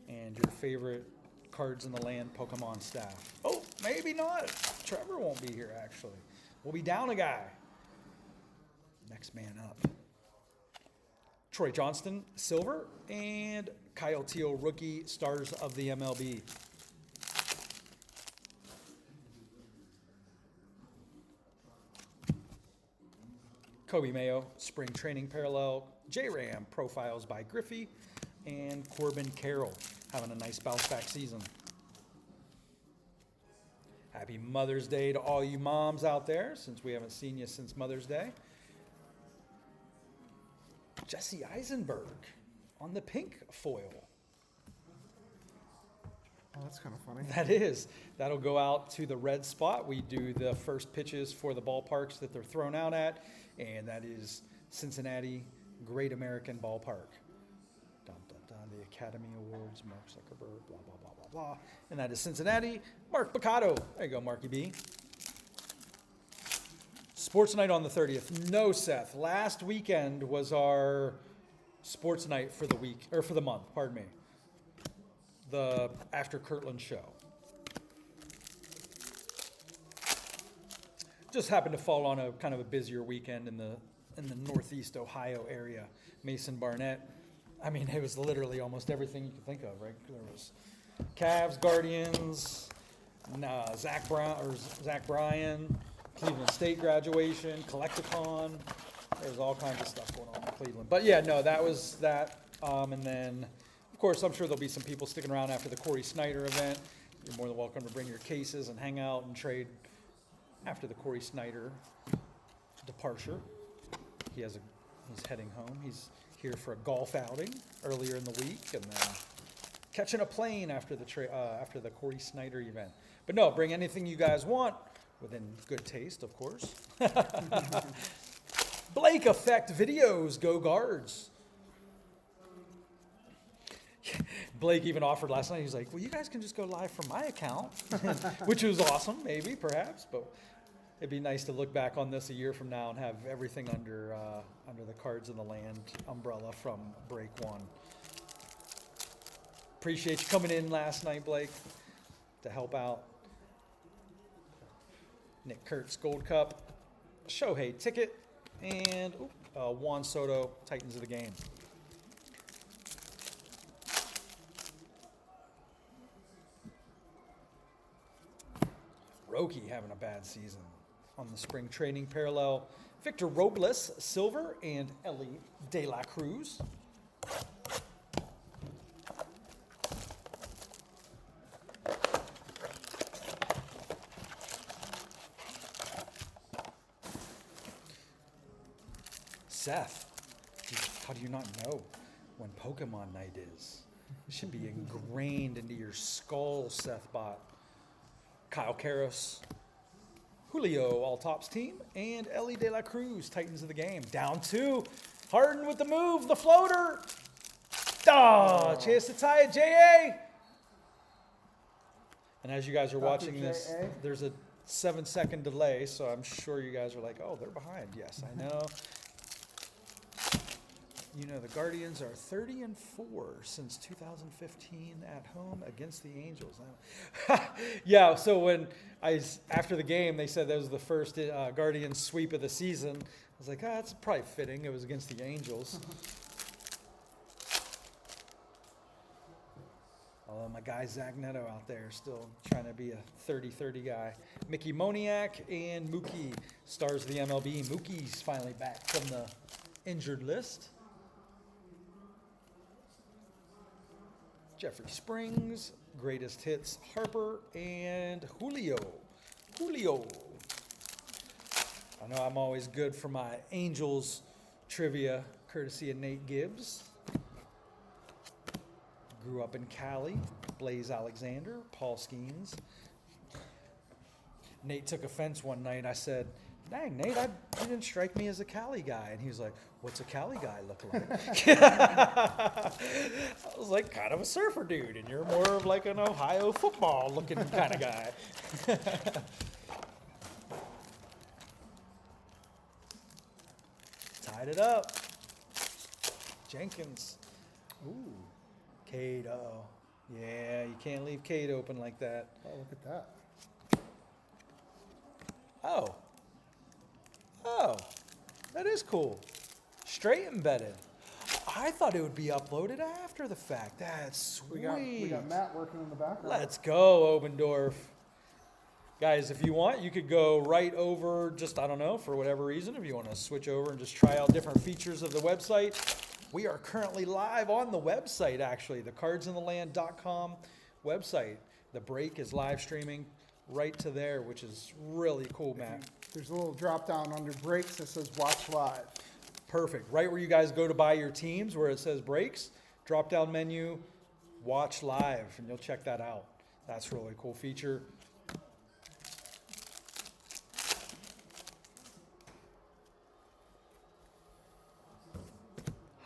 Speaker 1: and your favorite Cards in the Land Pokemon staff. Oh, maybe not. Trevor won't be here, actually. We'll be down a guy. Next man up. Troy Johnston, silver, and Kyle Teal, rookie, Stars of the MLB. Kobe Mayo, spring training parallel. J-Ram, profiles by Griffey, and Corbin Carroll, having a nice bounce back season. Happy Mother's Day to all you moms out there, since we haven't seen you since Mother's Day. Jesse Eisenberg on the pink foil.
Speaker 2: Oh, that's kind of funny.
Speaker 1: That is. That'll go out to the red spot. We do the first pitches for the ballparks that they're thrown out at, and that is Cincinnati, Great American Ballpark. Dun, dun, dun, the Academy Awards, Mark Zuckerberg, blah, blah, blah, blah, blah. And that is Cincinnati, Mark Picotto. There you go, Marky B. Sports night on the 30th. No, Seth. Last weekend was our sports night for the week, or for the month, pardon me. The After Kirtland show. Just happened to fall on a kind of a busier weekend in the Northeast Ohio area. Mason Barnett. I mean, it was literally almost everything you could think of, right? There was Cavs, Guardians, Zach Bryan, Cleveland State graduation, Collecticon. There's all kinds of stuff going on in Cleveland. But yeah, no, that was that. And then, of course, I'm sure there'll be some people sticking around after the Corey Snyder event. You're more than welcome to bring your cases and hang out and trade after the Corey Snyder departure. He's heading home. He's here for a golf outing earlier in the week, and then catching a plane after the Corey Snyder event. But no, bring anything you guys want, within good taste, of course. Blake Effect Videos, go Guards. Blake even offered last night. He's like, well, you guys can just go live from my account, which was awesome, maybe, perhaps. But it'd be nice to look back on this a year from now and have everything under the Cards in the Land umbrella from Break One. Appreciate you coming in last night, Blake, to help out. Nick Kurtz Gold Cup, Shohei Ticket, and Juan Soto Titans of the Game. Roki having a bad season. On the spring training parallel, Victor Robles, silver, and Ellie De La Cruz. Seth, how do you not know when Pokemon night is? It should be ingrained into your skull, Seth Bot. Kyle Karras, Julio, all tops team, and Ellie De La Cruz, Titans of the Game. Down 2. Harden with the move, the floater. Chance to tie it, J.A. And as you guys are watching this, there's a 7-second delay, so I'm sure you guys are like, oh, they're behind. Yes, I know. You know, the Guardians are 30-4 since 2015 at home against the Angels. Yeah, so after the game, they said that was the first Guardians sweep of the season. I was like, that's probably fitting. It was against the Angels. Although my guy Zach Neto out there still trying to be a 30-30 guy. Mickey Moniak and Mookie, stars of the MLB. Mookie's finally back from the injured list. Jeffrey Springs, greatest hits, Harper, and Julio. I know I'm always good for my Angels trivia, courtesy of Nate Gibbs. Grew up in Cali, Blaze Alexander, Paul Skeens. Nate took offense one night. I said, dang, Nate, you didn't strike me as a Cali guy. And he was like, what's a Cali guy look like? I was like, kind of a surfer dude, and you're more of like an Ohio football looking kind of guy. Tied it up. Jenkins. Ooh. Cade, uh-oh. Yeah, you can't leave Cade open like that.
Speaker 2: Oh, look at that.
Speaker 1: Oh, that is cool. Straight embedded. I thought it would be uploaded after the fact. That's sweet.
Speaker 2: We got Matt working in the background.
Speaker 1: Let's go, Obendorf. Guys, if you want, you could go right over, I don't know, for whatever reason, if you want to switch over and just try out different features of the website. We are currently live on the website, actually, the cardsintheland.com website. The break is live streaming right to there, which is really cool, Matt.
Speaker 2: There's a little drop down under breaks that says watch live.
Speaker 1: Perfect. Right where you guys go to buy your teams, where it says breaks, drop down menu, watch live, and you'll check that out. That's a really cool feature.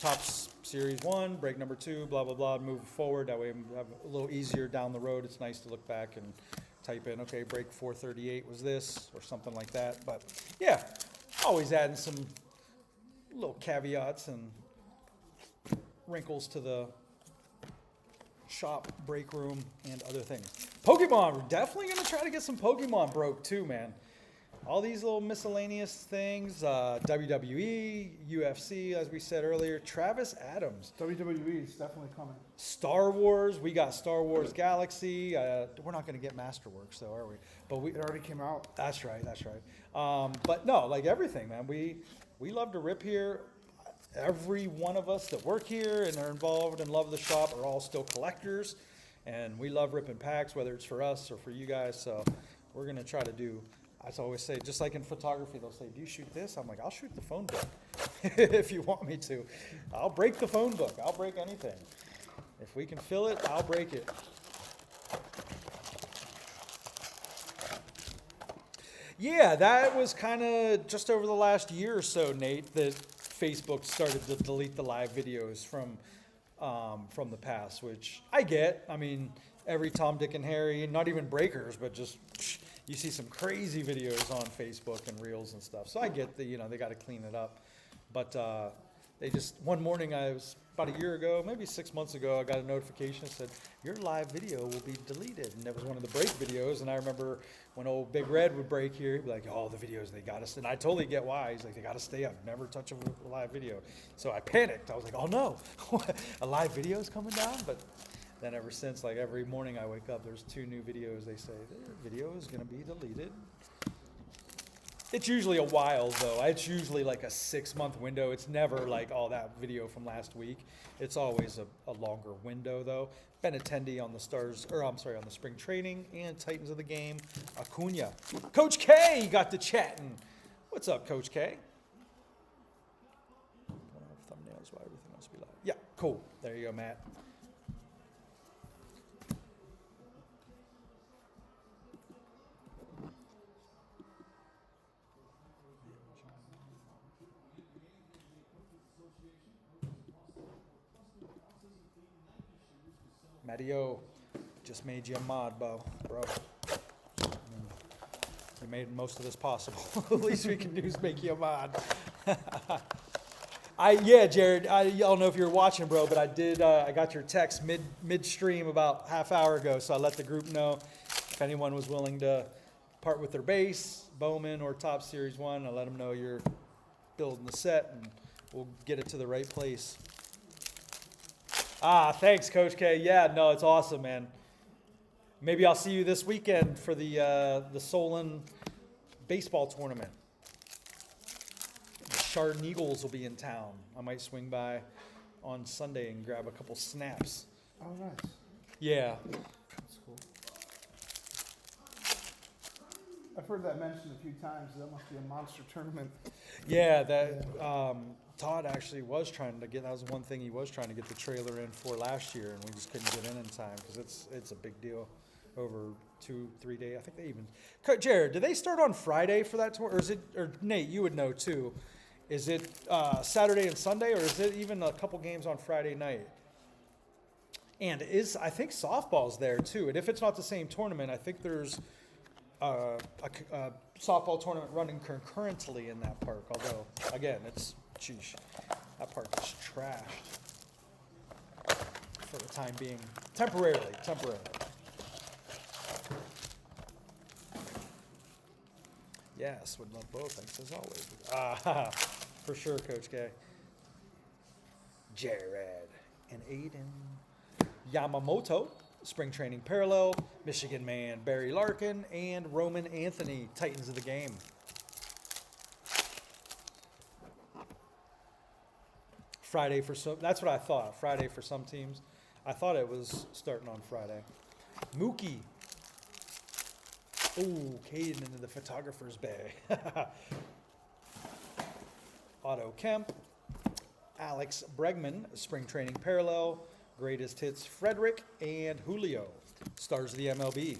Speaker 1: Tops Series 1, break number 2, blah, blah, blah, move forward. That way we have a little easier down the road. It's nice to look back and type in, okay, break 438 was this, or something like that. But yeah, always adding some little caveats and wrinkles to the shop, break room, and other things. Pokemon, we're definitely going to try to get some Pokemon broke too, man. All these little miscellaneous things, WWE, UFC, as we said earlier, Travis Adams.
Speaker 2: WWE is definitely coming.
Speaker 1: Star Wars, we got Star Wars Galaxy. We're not going to get Masterworks though, are we? But
Speaker 2: It already came out.
Speaker 1: that's right, that's right. But no, like everything, man. We love to rip here. Every one of us that work here and are involved and love the shop are all still collectors, and we love ripping packs, whether it's for us or for you guys. So we're gonna try to do. I always say, just like in photography, they'll say, "Do you shoot this?" I'm like, "I'll shoot the phone book if you want me to. I'll break the phone book. I'll break anything. If we can fill it, I'll break it." Yeah, that was kind of just over the last year or so, Nate, that Facebook started to delete the live videos from the past, which I get. I mean, every Tom, Dick, and Harry, not even breakers, but just you see some crazy videos on Facebook and Reels and stuff. So I get that, they got to clean it up. But they just, one morning, I was about a year ago, maybe 6 months ago, I got a notification that said, your live video will be deleted. And it was one of the break videos. And I remember when old Big Red would break here, he'd be like, oh, the videos, they got us. And I totally get why. He's like, they got to stay up, never touch a live video. So I panicked. I was like, oh no, a live video is coming down? But then ever since, like every morning I wake up, there's 2 new videos. They say, their video is going to be deleted. It's usually a while though. It's usually like a 6-month window. It's never like, oh, that video from last week. It's always a longer window though. Benintendi on the on the spring training and Titans of the game. Acuna. Coach K got to chatting. What's up, Coach K? I don't have thumbnails, why everything must be live. Yeah, cool. There you go, Matt. Mattio just made you a mod, bro. You made most of this possible. The least we can do is make you a mod. Jared, I don't know if you're watching, bro, but I got your text midstream about half hour ago, so I let the group know if anyone was willing to part with their base, Bowman or Top Series 1. I let them know you're building the set, and we'll get it to the right place. Thanks, Coach K. Yeah, no, it's awesome, man. Maybe I'll see you this weekend for the Solon baseball tournament. The Chardon Eagles will be in town. I might swing by on Sunday and grab a couple snaps.
Speaker 2: Oh, nice.
Speaker 1: Yeah.
Speaker 2: That's cool. I've heard that mentioned a few times. That must be a monster tournament.
Speaker 1: Yeah, Todd actually was trying to get, that was one thing he was trying to get the trailer in for last year, and we just couldn't get in time because it's a big deal over 2-3 days. I think they even, Jared, do they start on Friday for that tour? Or is it, or Nate, you would know too. Is it Saturday and Sunday, or is it even a couple games on Friday night? And I think softball's there too. And if it's not the same tournament, I think there's a softball tournament running concurrently in that park. Although, again, sheesh, that park is trashed for the time being. Temporarily. Yes, would love both. Thanks as always. For sure, Coach K. Jared and Aiden Yamamoto, spring training parallel, Michigan man Barry Larkin, and Roman Anthony, Titans of the game. Friday for some, that's what I thought. Friday for some teams. I thought it was starting on Friday. Mookie. Ooh, Caden into the photographer's bay. Otto Kemp. Alex Bregman, spring training parallel. Greatest hits Frederick and Julio. Stars of the MLB.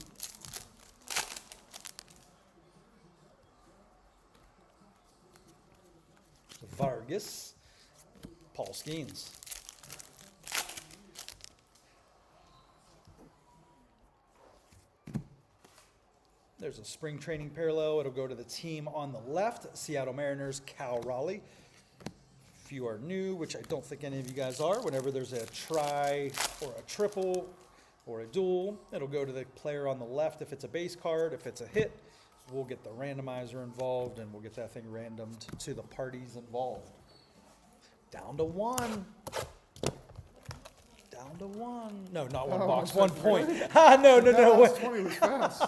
Speaker 1: Vargas. Paul Skeens. There's a spring training parallel. It'll go to the team on the left, Seattle Mariners, Cal Raleigh. If you are new, which I don't think any of you guys are, whenever there's a try or a triple or a duel, it'll go to the player on the left if it's a base card. If it's a hit, we'll get the randomizer involved and we'll get that thing randomed to the parties involved. Down to one. Down to one. No, not one
Speaker 2: Oh,
Speaker 1: box,
Speaker 2: I was
Speaker 1: 1
Speaker 2: like,
Speaker 1: point.
Speaker 2: really?
Speaker 1: No.
Speaker 2: That's 20 was fast.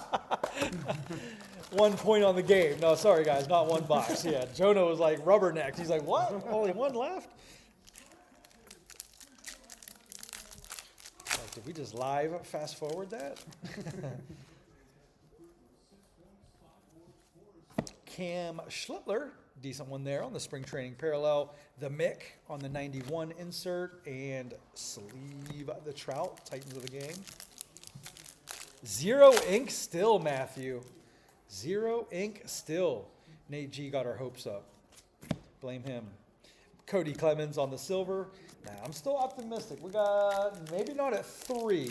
Speaker 1: 1 point on the game. No, sorry guys, not one box. Yeah, Jonah was like rubbernecked. He's like, what? Only one left? Like, did we just live fast forward that? Cam Schlittler, decent one there on the spring training parallel. The Mick on the 91 insert, and Sleeve the Trout, Titans of the game. 0 ink still, Matthew. 0 ink still. Nate G got our hopes up. Blame him. Cody Clemens on the silver. Now, I'm still optimistic. We got, maybe not at 3,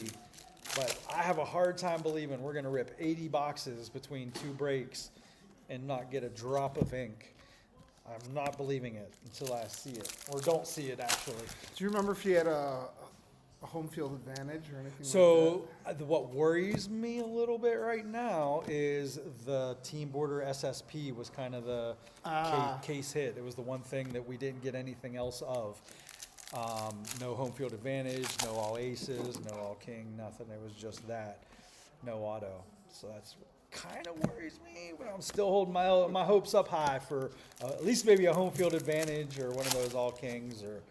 Speaker 1: but I have a hard time believing we're going to rip 80 boxes between 2 breaks and not get a drop of ink. I'm not believing it until I see it, or don't see it actually.
Speaker 2: Do you remember if you had a home field advantage or anything
Speaker 1: So what worries me a little bit right now is the team border SSP was kind of the case hit. It was the one thing that we didn't get anything else of. No home field advantage, no all aces, no all king, nothing. It was just that, no auto. So that's kind of worries me, but I'm still holding my hopes up high for at least maybe a home field advantage or one of those all kings or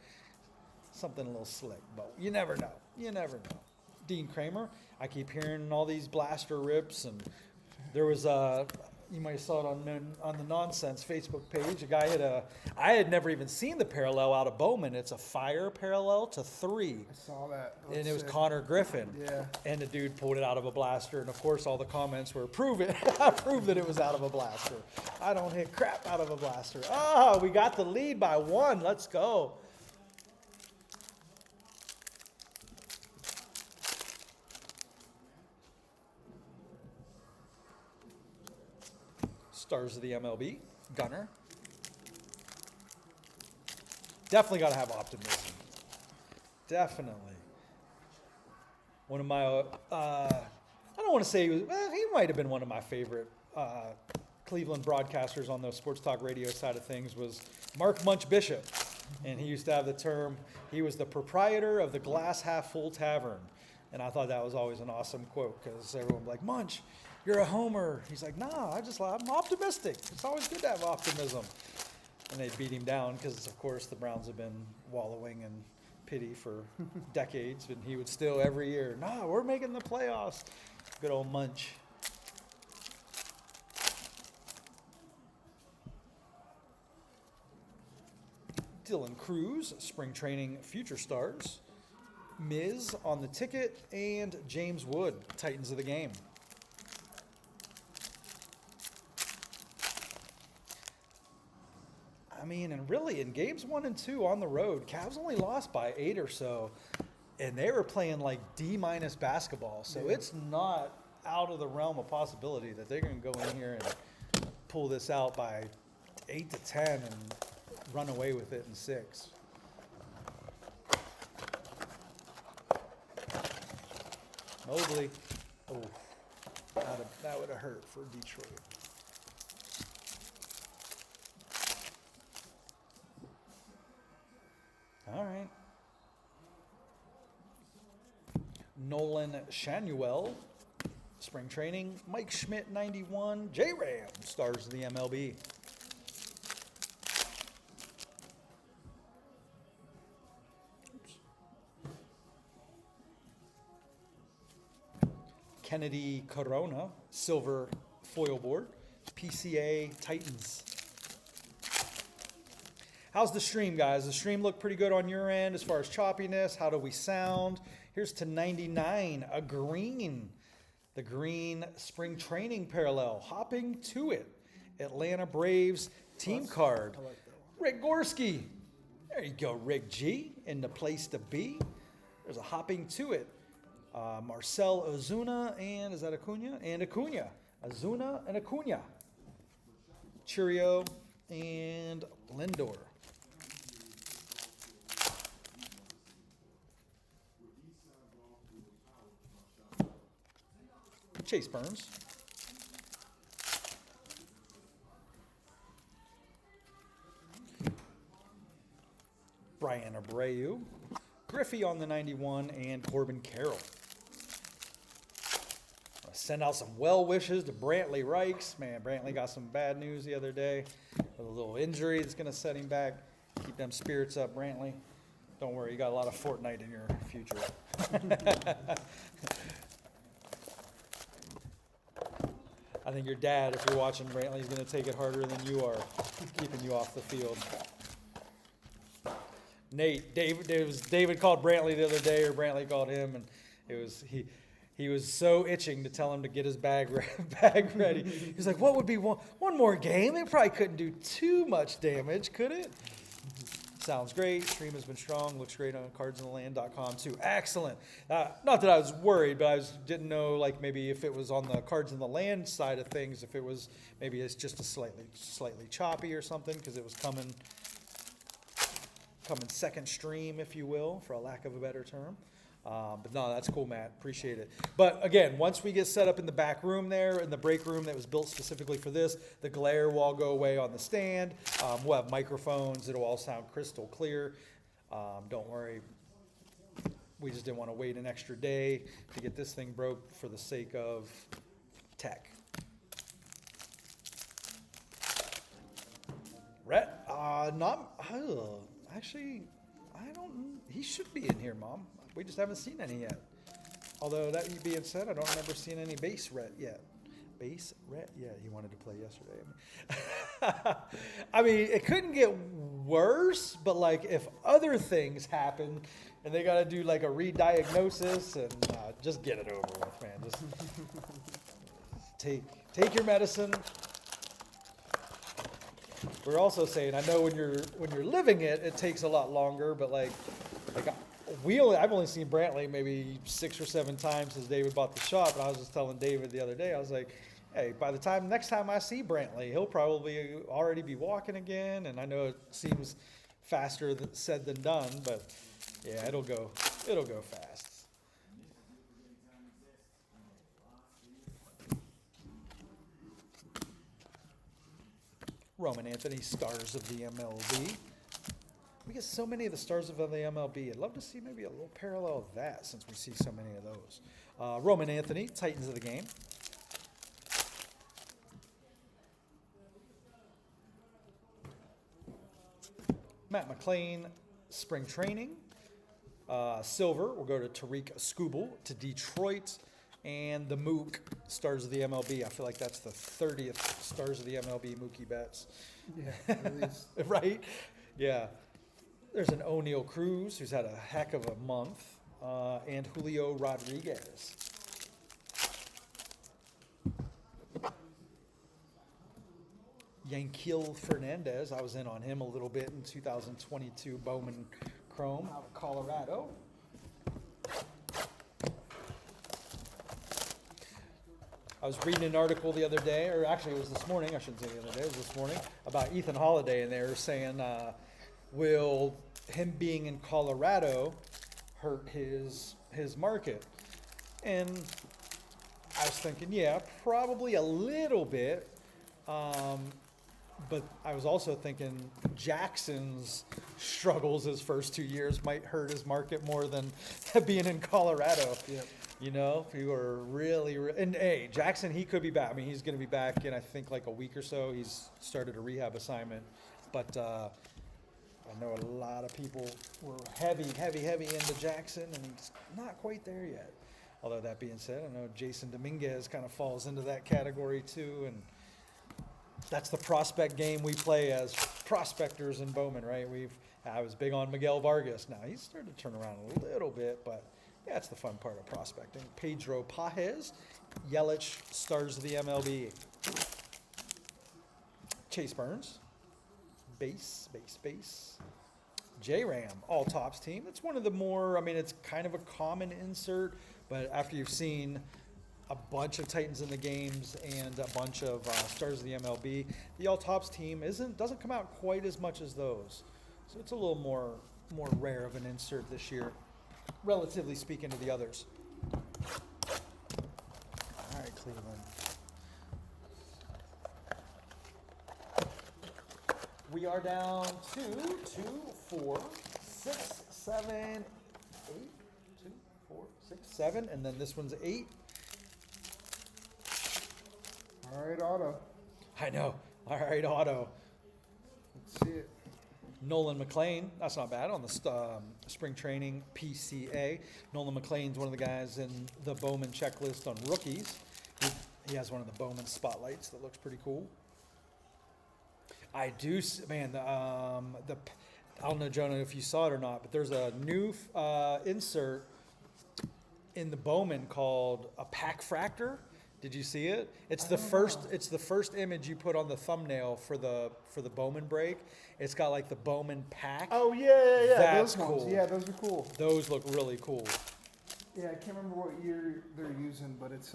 Speaker 1: something a little slick, but you never know. You never know. Dean Kramer, I keep hearing all these blaster rips, and there was you might have saw it on the Nonsense Facebook page. A guy I had never even seen the parallel out of Bowman. It's a fire parallel to 3.
Speaker 2: I saw that.
Speaker 1: And it was
Speaker 2: sick.
Speaker 1: Connor Griffin.
Speaker 2: Yeah.
Speaker 1: And the dude pulled it out of a blaster. And of course, all the comments were, prove it. Prove that it was out of a blaster. I don't hit crap out of a blaster. Ah, we got the lead by 1. Let's go. Stars of the MLB. Gunner. Definitely got to have optimism. Definitely. One of my, I don't want to say he might have been one of my favorite Cleveland broadcasters on the sports talk radio side of things was Mark Munch Bishop. And he used to have the term, he was the proprietor of the Glass Half Full Tavern. And I thought that was always an awesome quote because everyone would be like, Munch, you're a homer. He's like, nah, I'm optimistic. It's always good to have optimism. And they beat him down because, of course, the Browns have been wallowing in pity for decades. And he would still every year, nah, we're making the playoffs. Good old Munch. Dylan Cruz, spring training future stars. Miz on the ticket, and James Wood, Titans of the game. I mean, and really in games 1 and 2 on the road, Cavs only lost by 8 or so, and they were playing like D- basketball. So it's not out of the realm of possibility that they're going to go in here and pull this out by 8 to 10 and run away with it in 6. Mobley. Oh, that would have hurt for Detroit. All right. Nolan Shanuel, spring training. Mike Schmidt, 91. J-Ram, stars of the MLB. Kennedy Corona, silver foil board. PCA Titans. How's the stream, guys? The stream looked pretty good on your end as far as choppiness. How do we sound? Here's to 99, a green. The green spring training parallel. Hopping to it. Atlanta Braves team card.
Speaker 2: I like that one.
Speaker 1: Rick Gorski. There you go, Rick G in the place to be. There's a hopping to it. Marcel Ozuna, and is that Acuna? And Acuna. Ozuna and Acuna. Churio and Lindor. Chase Burns. Brian Abreu. Griffey on the 91, and Corbin Carroll. Send out some well wishes to Brantley Rikes. Man, Brantley got some bad news the other day with a little injury that's going to set him back. Keep them spirits up, Brantley. Don't worry, you got a lot of Fortnite in your future. I think your dad, if you're watching Brantley, is going to take it harder than you are, keeping you off the field. David called Brantley the other day, or Brantley called him, and it was he was so itching to tell him to get his bag ready. He's like, "What would be one more game? They probably couldn't do too much damage, could it?" Sounds great. Stream has been strong. Looks great on cardsintheland.com too. Excellent. Not that I was worried, but didn't know, like, maybe if it was on the Cards in the Land side of things, if it was maybe it's just a slightly choppy or something, because it was coming second stream, if you will, for a lack of a better term. But no, that's cool, Matt. Appreciate it. But again, once we get set up in the back room there, in the break room that was built specifically for this, the glare will all go away on the stand. We'll have microphones. It'll all sound crystal clear. Don't worry. We just didn't want to wait an extra day to get this thing broke for the sake of tech. Rhett, actually, I don't. He should be in here, Mom. We just haven't seen any yet. Although that being said, I don't remember seeing any base Rhett yet. Base Rhett? Yeah, he wanted to play yesterday. I mean, it couldn't get worse, but like if other things happen and they got to do like a re-diagnosis and just get it over with, man. Just take your medicine. We're also saying, I know when you're living it, it takes a lot longer, but I've only seen Brantley maybe 6 or 7 times since David bought the shop, and I was just telling David the other day, I was like, hey, by the next time I see Brantley, he'll probably already be walking again, and I know it seems faster said than done, but yeah, it'll go fast. Roman Anthony, stars of the MLB. We get so many of the stars of the MLB. I'd love to see maybe a little parallel of that, since we see so many of those. Roman Anthony, Titans of the game. Matt McLean, spring training. Silver, we'll go to Tariq Skubal to Detroit. And the Mook, stars of the MLB. I feel like that's the 30th stars of the MLB Mookie Betts.
Speaker 2: Yeah, at least.
Speaker 1: Right? Yeah. There's an O'Neal Cruz, who's had a heck of a month, and Julio Rodriguez. Yanquiel Fernandez, I was in on him a little bit in 2022 Bowman Chrome out of Colorado. I was reading an article the other day, or actually it was this morning, I shouldn't say the other day, it was this morning, about Ethan Holiday, and they were saying, will him being in Colorado hurt his market? And I was thinking, yeah, probably a little bit, but I was also thinking Jackson's struggles his first 2 years might hurt his market more than being in Colorado.
Speaker 2: Yep.
Speaker 1: You know, if you were really, and hey, Jackson, he could be back. I mean, he's going to be back in, I think, like a week or so. He's started a rehab assignment. But I know a lot of people were heavy into Jackson, and he's not quite there yet. Although that being said, I know Jason Dominguez kind of falls into that category too. And that's the prospect game we play as prospectors in Bowman, right? I was big on Miguel Vargas. Now, he's started to turn around a little bit, but yeah, it's the fun part of prospecting. Pedro Pajes, Yelich, stars of the MLB. Chase Burns, base. J-Ram, all tops team. It's one of the more, I mean, it's kind of a common insert, but after you've seen a bunch of Titans in the games and a bunch of stars of the MLB, the all tops team doesn't come out quite as much as those. So it's a little more rare of an insert this year, relatively speaking to the others. All right, Cleveland. We are down to 2, 4, 6, 7, 8. 2, 4, 6, 7, and then this one's 8.
Speaker 2: All right, Otto.
Speaker 1: I know. All right, Otto.
Speaker 2: Let's see it.
Speaker 1: Nolan McLean, that's not bad on the spring training PCA. Nolan McLean's one of the guys in the Bowman checklist on rookies. He has one of the Bowman spotlights that looks pretty cool. I do, man. I don't know, Jonah, if you saw it or not, but there's a new insert in the Bowman called a pack fractor. Did you see it? It's the first. It's the first image you put on the thumbnail for the Bowman break. It's got like the Bowman pack.
Speaker 2: Oh yeah.
Speaker 1: That's
Speaker 2: those ones.
Speaker 1: cool.
Speaker 2: Yeah, those are cool.
Speaker 1: Those look really cool.
Speaker 2: Yeah, I can't remember what year they're using, but it's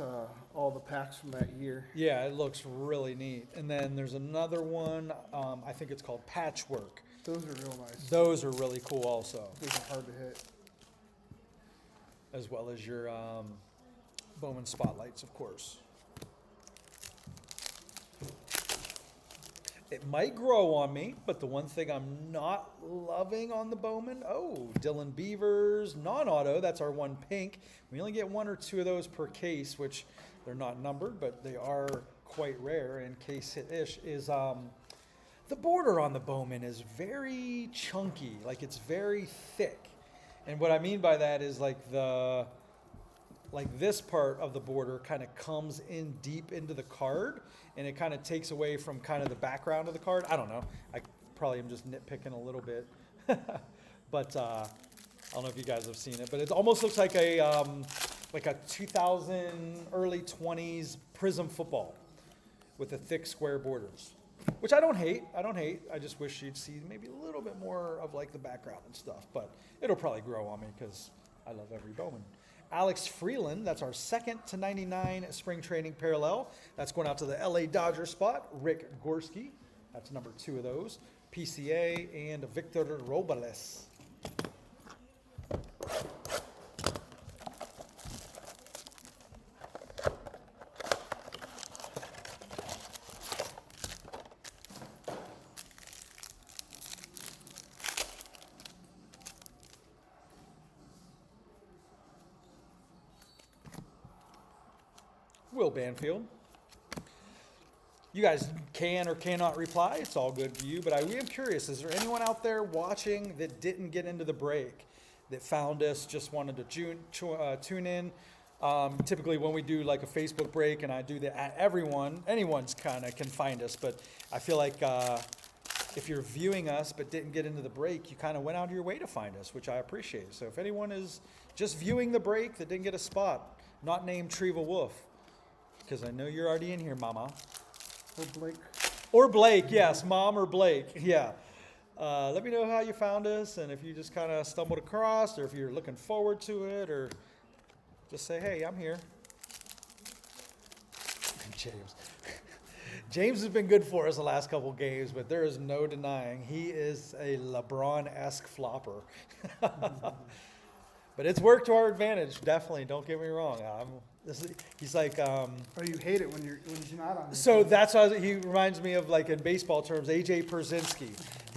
Speaker 2: all the packs from that year.
Speaker 1: Yeah, it looks really neat. And then there's another one. I think it's called Patchwork.
Speaker 2: Those are real nice.
Speaker 1: Those are really cool also,
Speaker 2: Those are hard to hit.
Speaker 1: as well as your Bowman spotlights, of course. It might grow on me, but the one thing I'm not loving on the Bowman, Dylan Beavers, non-auto, that's our one pink. We only get 1 or 2 of those per case, which they're not numbered, but they are quite rare, and case hit-ish, is the border on the Bowman is very chunky, like it's very thick. And what I mean by that is like this part of the border kind of comes in deep into the card, and it kind of takes away from kind of the background of the card. I don't know. I probably am just nitpicking a little bit. But I don't know if you guys have seen it, but it almost looks like a 2000, early 20s Prism football with the thick square borders, which I don't hate. I just wish you'd see maybe a little bit more of like the background and stuff, but it'll probably grow on me because I love every Bowman. Alex Freeland, that's our 2nd to 99 spring training parallel. That's going out to the LA Dodger spot. Rick Gorski, that's number 2 of those. PCA and Victor Robles. Will Banfield. You guys can or cannot reply. It's all good for you. But I am curious, is there anyone out there watching that didn't get into the break, that found us, just wanted to tune in? Typically when we do like a Facebook break and I do that, anyone's kind of can find us. But I feel like if you're viewing us but didn't get into the break, you kind of went out of your way to find us, which I appreciate. So if anyone is just viewing the break that didn't get a spot, not named Treva Wolf, because I know you're already in here, Mama.
Speaker 2: Or Blake.
Speaker 1: Or Blake, yes, Mom or Blake, yeah. Let me know how you found us, and if you just kind of stumbled across, or if you're looking forward to it, or just say, hey, I'm here. James. James has been good for us the last couple games, but there is no denying he is a LeBron-esque flopper. But it's worked to our advantage, definitely. Don't get me wrong. He's like.
Speaker 2: Oh, you hate it when he's not on.
Speaker 1: So that's how he reminds me of, like in baseball terms, AJ Pierzynski.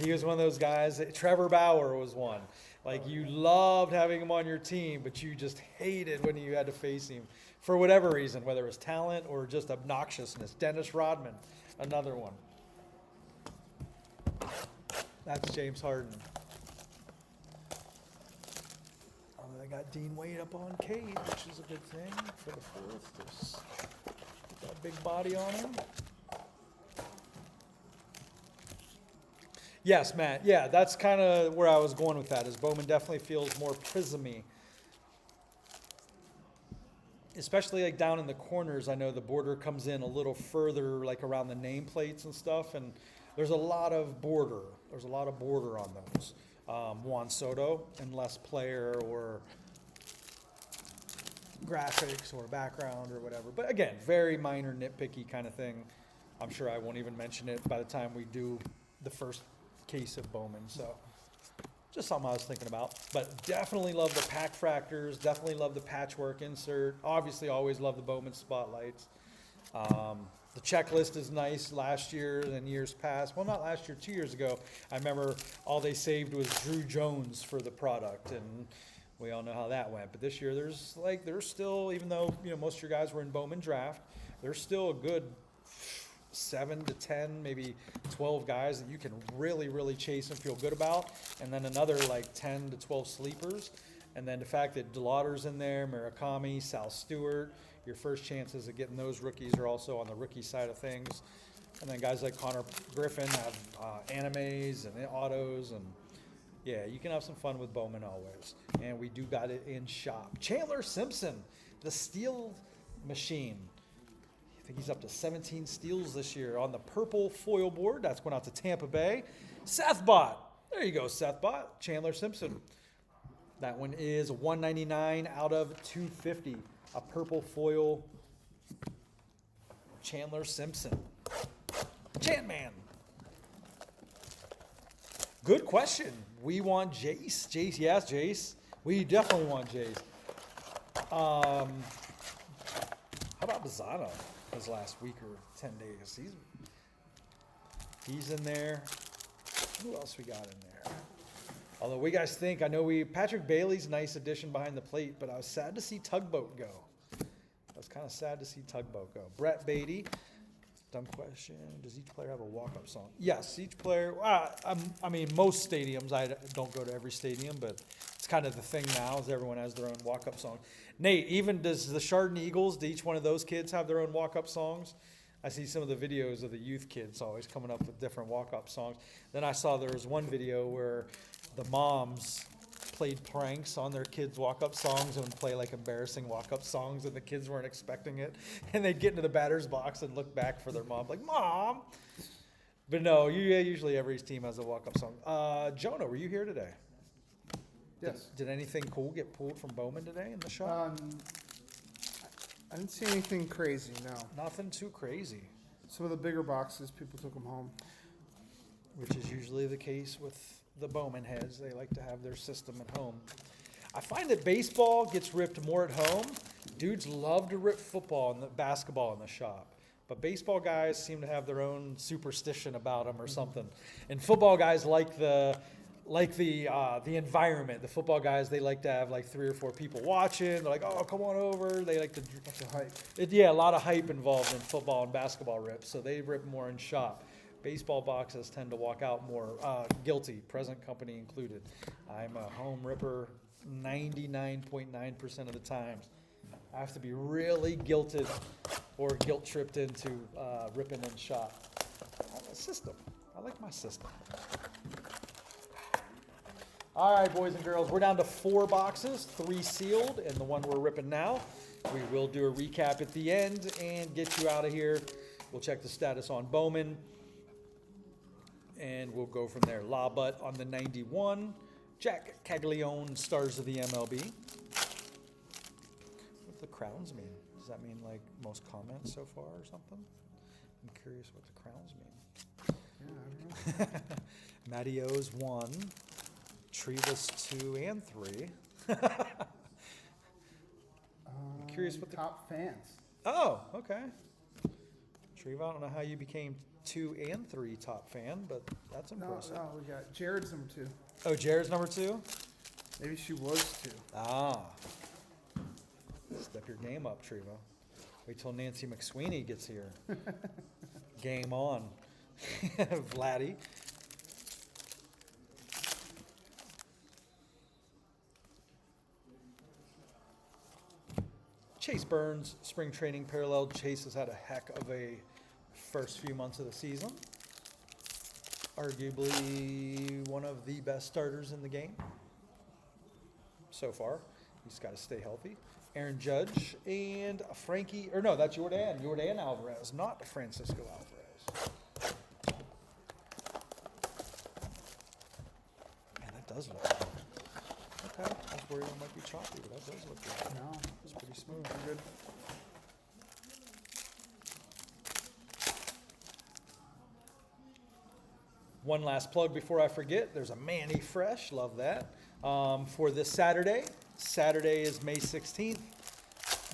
Speaker 1: He was one of those guys. Trevor Bauer was one. Like you loved having him on your team, but you just hated when you had to face him for whatever reason, whether it was talent or just obnoxiousness. Dennis Rodman, another one. That's James Harden. I got Dean Wade up on Cade, which is a good thing for the 4th. Just get that big body on him. Yes, Matt. Yeah, that's kind of where I was going with that. Is Bowman definitely feels more prismy, especially like down in the corners. I know the border comes in a little further, like around the nameplates and stuff, and there's a lot of border. There's a lot of border on those. Juan Soto, and less player or graphics or background or whatever. But again, very minor, nitpicky kind of thing. I'm sure I won't even mention it by the time we do the first case of Bowman. So just something I was thinking about. But definitely love the pack fractors. Definitely love the patchwork insert. Obviously, always love the Bowman spotlights. The checklist is nice last year and years past. Well, not last year, 2 years ago. I remember all they saved was Drew Jones for the product, and we all know how that went. But this year, there's still, even though most of your guys were in Bowman draft, there's still a good 7 to 10, maybe 12 guys that you can really, really chase and feel good about, and then another like 10 to 12 sleepers. And then the fact that DeLauder's in there, Murakami, Sal Stewart, your first chances of getting those rookies are also on the rookie side of things. And then guys like Connor Griffin have animes and autos, and yeah, you can have some fun with Bowman always. And we do got it in shop. Chandler Simpson, the steel machine. I think he's up to 17 steals this year on the purple foil board. That's going out to Tampa Bay. Sethbot. There you go, Sethbot. Chandler Simpson. That one is 199 out of 250. A purple foil Chandler Simpson. Chantman. Good question. We want Jace. Jace, yes, Jace. We definitely want Jace. How about Bazzano? His last week or 10 days. He's in there. Who else we got in there? Although we guys think, Patrick Bailey's a nice addition behind the plate, but I was sad to see Tugboat go. I was kind of sad to see Tugboat go. Brett Beatty. Dumb question. Does each player have a walk-up song? Yes, each player. Most stadiums. I don't go to every stadium, but it's kind of the thing now is everyone has their own walk-up song. Nate, even does the Chardon Eagles, do each one of those kids have their own walk-up songs? I see some of the videos of the youth kids always coming up with different walk-up songs. Then I saw there was one video where the moms played pranks on their kids' walk-up songs and would play like embarrassing walk-up songs, and the kids weren't expecting it. And they'd get into the batter's box and look back for their mom, like, Mom! But no, usually every team has a walk-up song. Jonah, were you here today?
Speaker 2: Yes.
Speaker 1: Did anything cool get pulled from Bowman today in the shop?
Speaker 2: I didn't see anything crazy, no.
Speaker 1: Nothing too crazy.
Speaker 2: Some of the bigger boxes, people took them home.
Speaker 1: Which is usually the case with the Bowman heads. They like to have their system at home. I find that baseball gets ripped more at home. Dudes love to rip football and basketball in the shop. But baseball guys seem to have their own superstition about them or something. And football guys like the environment. The football guys, they like to have like 3 or 4 people watching. They're like, oh, come on over. They like to
Speaker 2: That's a hype.
Speaker 1: a lot of hype involved in football and basketball rips. So they rip more in shop. Baseball boxes tend to walk out more guilty, present company included. I'm a home ripper 99.9% of the times. I have to be really guilted or guilt tripped into ripping in shop. I have a system. I like my system. All right, boys and girls, we're down to 4 boxes, 3 sealed, and the one we're ripping now. We will do a recap at the end and get you out of here. We'll check the status on Bowman, and we'll go from there. La Butt on the 91. Jack Caglione, Stars of the MLB. What do the crowns mean? Does that mean like most comments so far or something? I'm curious what the crowns mean.
Speaker 2: Yeah, I don't know.
Speaker 1: Matty O's 1. Trivas 2 and 3. I'm curious what the
Speaker 2: top fans.
Speaker 1: Oh, okay. Treva, I don't know how you became 2 and 3 top fan, but that's impressive.
Speaker 2: No, we got Jared's number 2.
Speaker 1: Oh, Jared's number 2?
Speaker 2: Maybe she was 2.
Speaker 1: Ah. Step your game up, Treva. Wait till Nancy McSweeney gets here. Game on. Vladdy. Chase Burns, spring training parallel. Chase has had a heck of a first few months of the season. Arguably one of the best starters in the game so far. He's got to stay healthy. Aaron Judge and Frankie, or no, that's Jordan Alvarez, not Francisco Alvarez. Man, that does Corey, that might be choppy, but that does look good.
Speaker 2: No.
Speaker 1: It's pretty smooth.
Speaker 2: Good.
Speaker 1: One last plug before I forget. There's a Manny Fresh, love that. For this Saturday. Saturday is May 16th.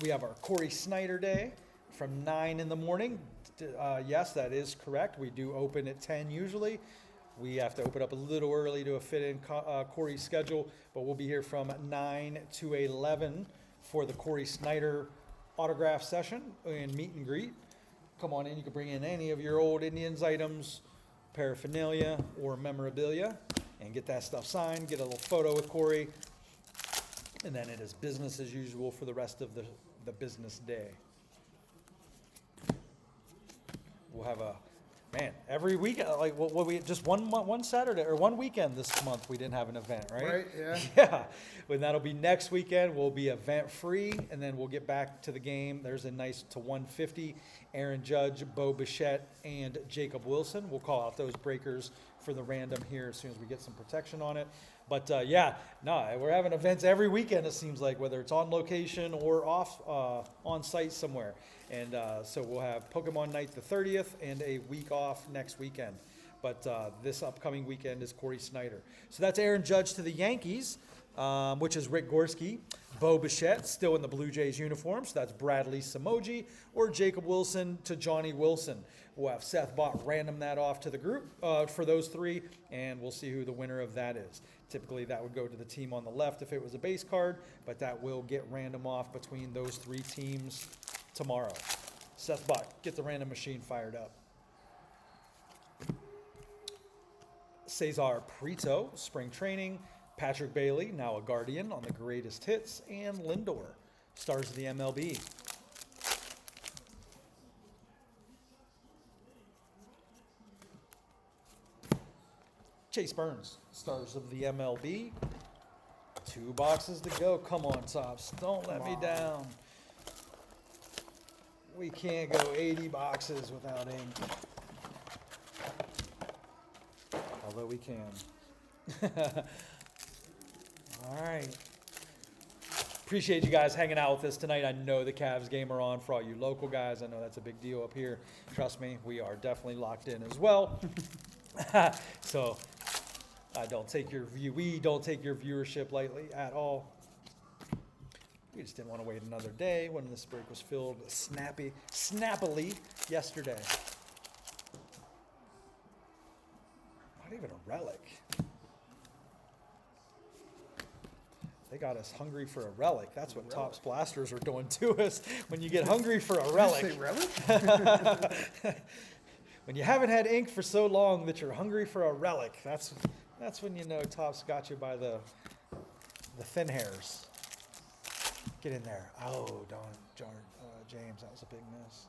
Speaker 1: We have our Corey Snyder Day from 9 in the morning. Yes, that is correct. We do open at 10 usually. We have to open up a little early to fit in Corey's schedule, but we'll be here from 9 to 11 for the Corey Snyder autograph session and meet and greet. Come on in. You can bring in any of your old Indians items, paraphernalia, or memorabilia, and get that stuff signed, get a little photo with Corey, and then it is business as usual for the rest of the business day. We'll have every week, like what we just one Saturday or one weekend this month we didn't have an event, right?
Speaker 2: Right, yeah.
Speaker 1: Yeah, and that'll be next weekend. We'll be event free, and then we'll get back to the game. There's a nice to 150. Aaron Judge, Bo Bichette, and Jacob Wilson. We'll call out those breakers for the random here as soon as we get some protection on it. But we're having events every weekend, it seems like, whether it's on location or off on site somewhere. And so we'll have Pokemon Night the 30th and a week off next weekend. But this upcoming weekend is Corey Snyder. So that's Aaron Judge to the Yankees, which is Rick Gorski. Bo Bichette, still in the Blue Jays uniform, so that's Bradley Samoji, or Jacob Wilson to Johnny Wilson. We'll have Seth Bott random that off to the group for those three, and we'll see who the winner of that is. Typically, that would go to the team on the left if it was a base card, but that will get random off between those three teams tomorrow. Seth Bott, get the random machine fired up. Cesar Prieto, spring training. Patrick Bailey, now a Guardian on the greatest hits. And Lindor, stars of the MLB. Chase Burns, stars of the MLB. 2 boxes to go. Come on, Tops. Don't let me down. We can't go 80 boxes without ink. Although we can. All right. Appreciate you guys hanging out with us tonight. I know the Cavs game are on for all you local guys. I know that's a big deal up here. Trust me, we are definitely locked in as well. So we don't take your viewership lightly at all. We just didn't want to wait another day when this break was filled snappily yesterday. Not even a relic. They got us hungry for a relic. That's what Topps Blasters are doing to us. When you get hungry for a relic.
Speaker 2: Did you say relic?
Speaker 1: When you haven't had ink for so long that you're hungry for a relic, that's when you know Topps got you by the thin hairs. Get in there. Oh, James, that was a big miss.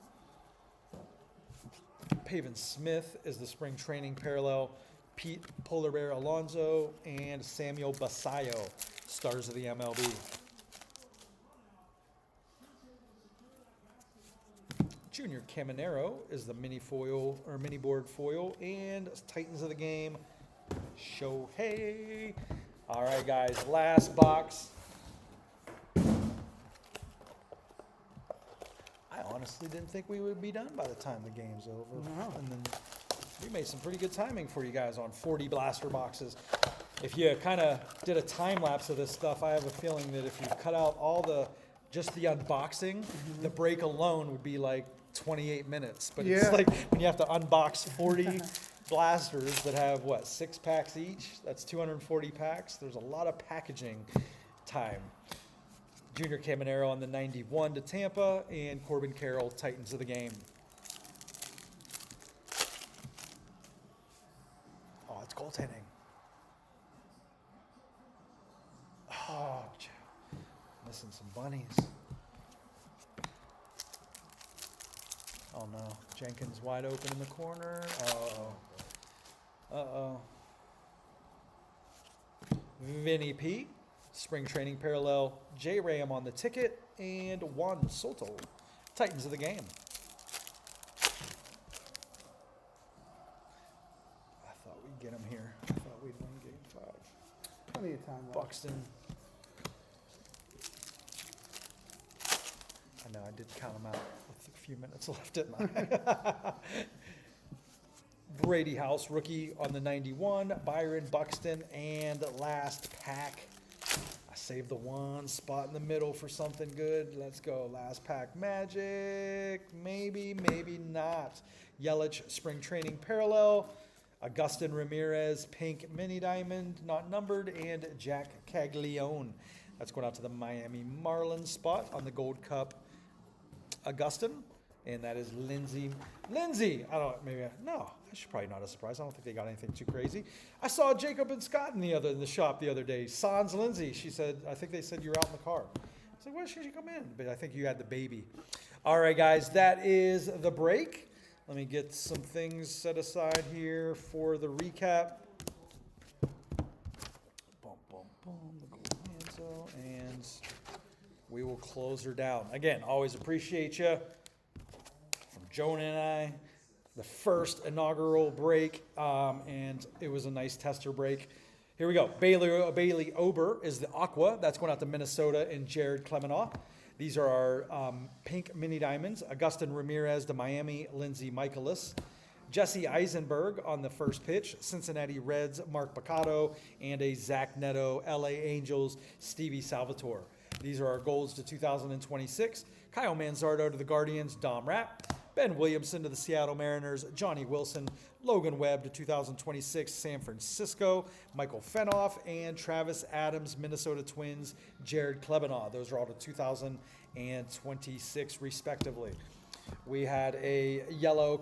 Speaker 1: Pavin Smith is the spring training parallel. Pete Polar Bear Alonso and Samuel Basayo, stars of the MLB. Junior Caminero is the mini board foil, and Titans of the game, Shohei. All right, guys, last box. I honestly didn't think we would be done by the time the game's over.
Speaker 2: No.
Speaker 1: And then we made some pretty good timing for you guys on 40 blaster boxes. If you kind of did a time lapse of this stuff, I have a feeling that if you cut out just the unboxing, the break alone would be like 28 minutes. But it's like when you have to unbox 40 blasters that have, 6 packs each? That's 240 packs. There's a lot of packaging time. Junior Caminero on the 91 to Tampa, and Corbin Carroll, Titans of the game. Oh, it's goaltending. Oh, missing some bunnies. Oh no, Jenkins wide open in the corner. Uh-oh. Vinny P, spring training parallel. J. Ram on the ticket, and Juan Soto, Titans of the game. I thought we'd get him here. I thought we'd win game 5.
Speaker 2: Plenty of time left.
Speaker 1: Buxton. I did count them out with a few minutes left, didn't I? Brady House, rookie on the 91. Byron Buxton, and last pack. I saved the one spot in the middle for something good. Let's go. Last pack magic. Maybe, maybe not. Yelich spring training parallel. Augustin Ramirez pink mini diamond, not numbered. And Jack Caglione. That's going out to the Miami Marlins spot on the Gold Cup. Augustin. And that is Lindsay. I don't, maybe, no, I should probably not a surprise. I don't think they got anything too crazy. I saw Jacob and Scott in the shop the other day. Sans Lindsay, she said, I think they said you were out in the car. I was like, why should you come in? But I think you had the baby. All right, guys, that is the break. Let me get some things set aside here for the recap. Boom, boom, boom, the gold Manzo, and we will close her down. Again, always appreciate you. Jonah and I, the first inaugural break, and it was a nice tester break. Here we go. Bailey Ober is the Aqua. That's going out to Minnesota and Jared Clemenoff. These are our pink mini diamonds. Augustin Ramirez to Miami, Lindsay Michaelis. Jesse Eisenberg on the first pitch. Cincinnati Reds, Mark Picotto, and a Zach Neto, LA Angels, Stevie Salvatore. These are our golds to 2026. Kyle Manzardo to the Guardians, Dom Rapp. Ben Williamson to the Seattle Mariners, Johnny Wilson, Logan Webb to 2026 San Francisco, Michael Fenoff, and Travis Adams, Minnesota Twins, Jared Klebanow. Those are all to 2026 respectively. We had a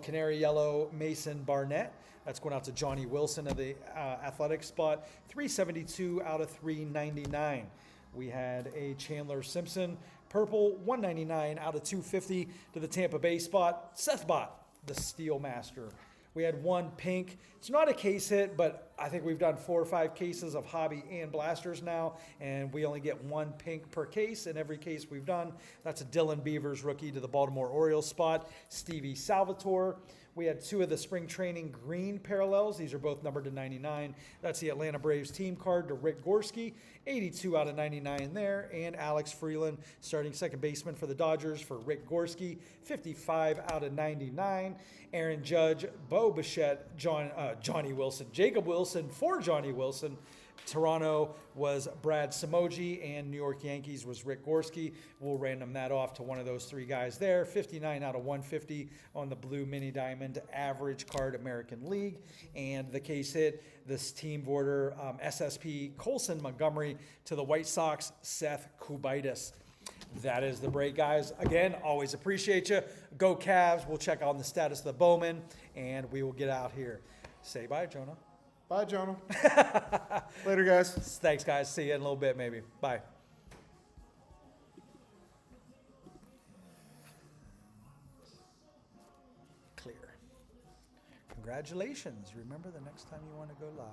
Speaker 1: canary yellow Mason Barnett. That's going out to Johnny Wilson of the athletic spot, 372 out of 399. We had a Chandler Simpson purple, 199 out of 250 to the Tampa Bay spot. Seth Bott, the Steel Master. We had one pink. It's not a case hit, but I think we've done 4 or 5 cases of hobby and blasters now, and we only get one pink per case in every case we've done. That's a Dylan Beavers rookie to the Baltimore Orioles spot. Stevie Salvatore. We had 2 of the spring training green parallels. These are both numbered to 99. That's the Atlanta Braves team card to Rick Gorski. 82 out of 99 there. And Alex Freeland, starting second baseman for the Dodgers for Rick Gorski. 55 out of 99. Aaron Judge, Bo Bichette, Johnny Wilson, Jacob Wilson for Johnny Wilson. Toronto was Brad Samoji, and New York Yankees was Rick Gorski. We'll random that off to one of those 3 guys there. 59 out of 150 on the blue mini diamond average card American League. And the case hit, this team border SSP Colson Montgomery to the White Sox, Seth Kubaitis. That is the break, guys. Again, always appreciate you. Go Cavs. We'll check on the status of the Bowman, and we will get out here. Say bye, Jonah.
Speaker 2: Bye, Jonah. Later, guys.
Speaker 1: Thanks, guys. See you in a little bit, maybe. Bye. Clear. Congratulations. Remember the next time you want to go live.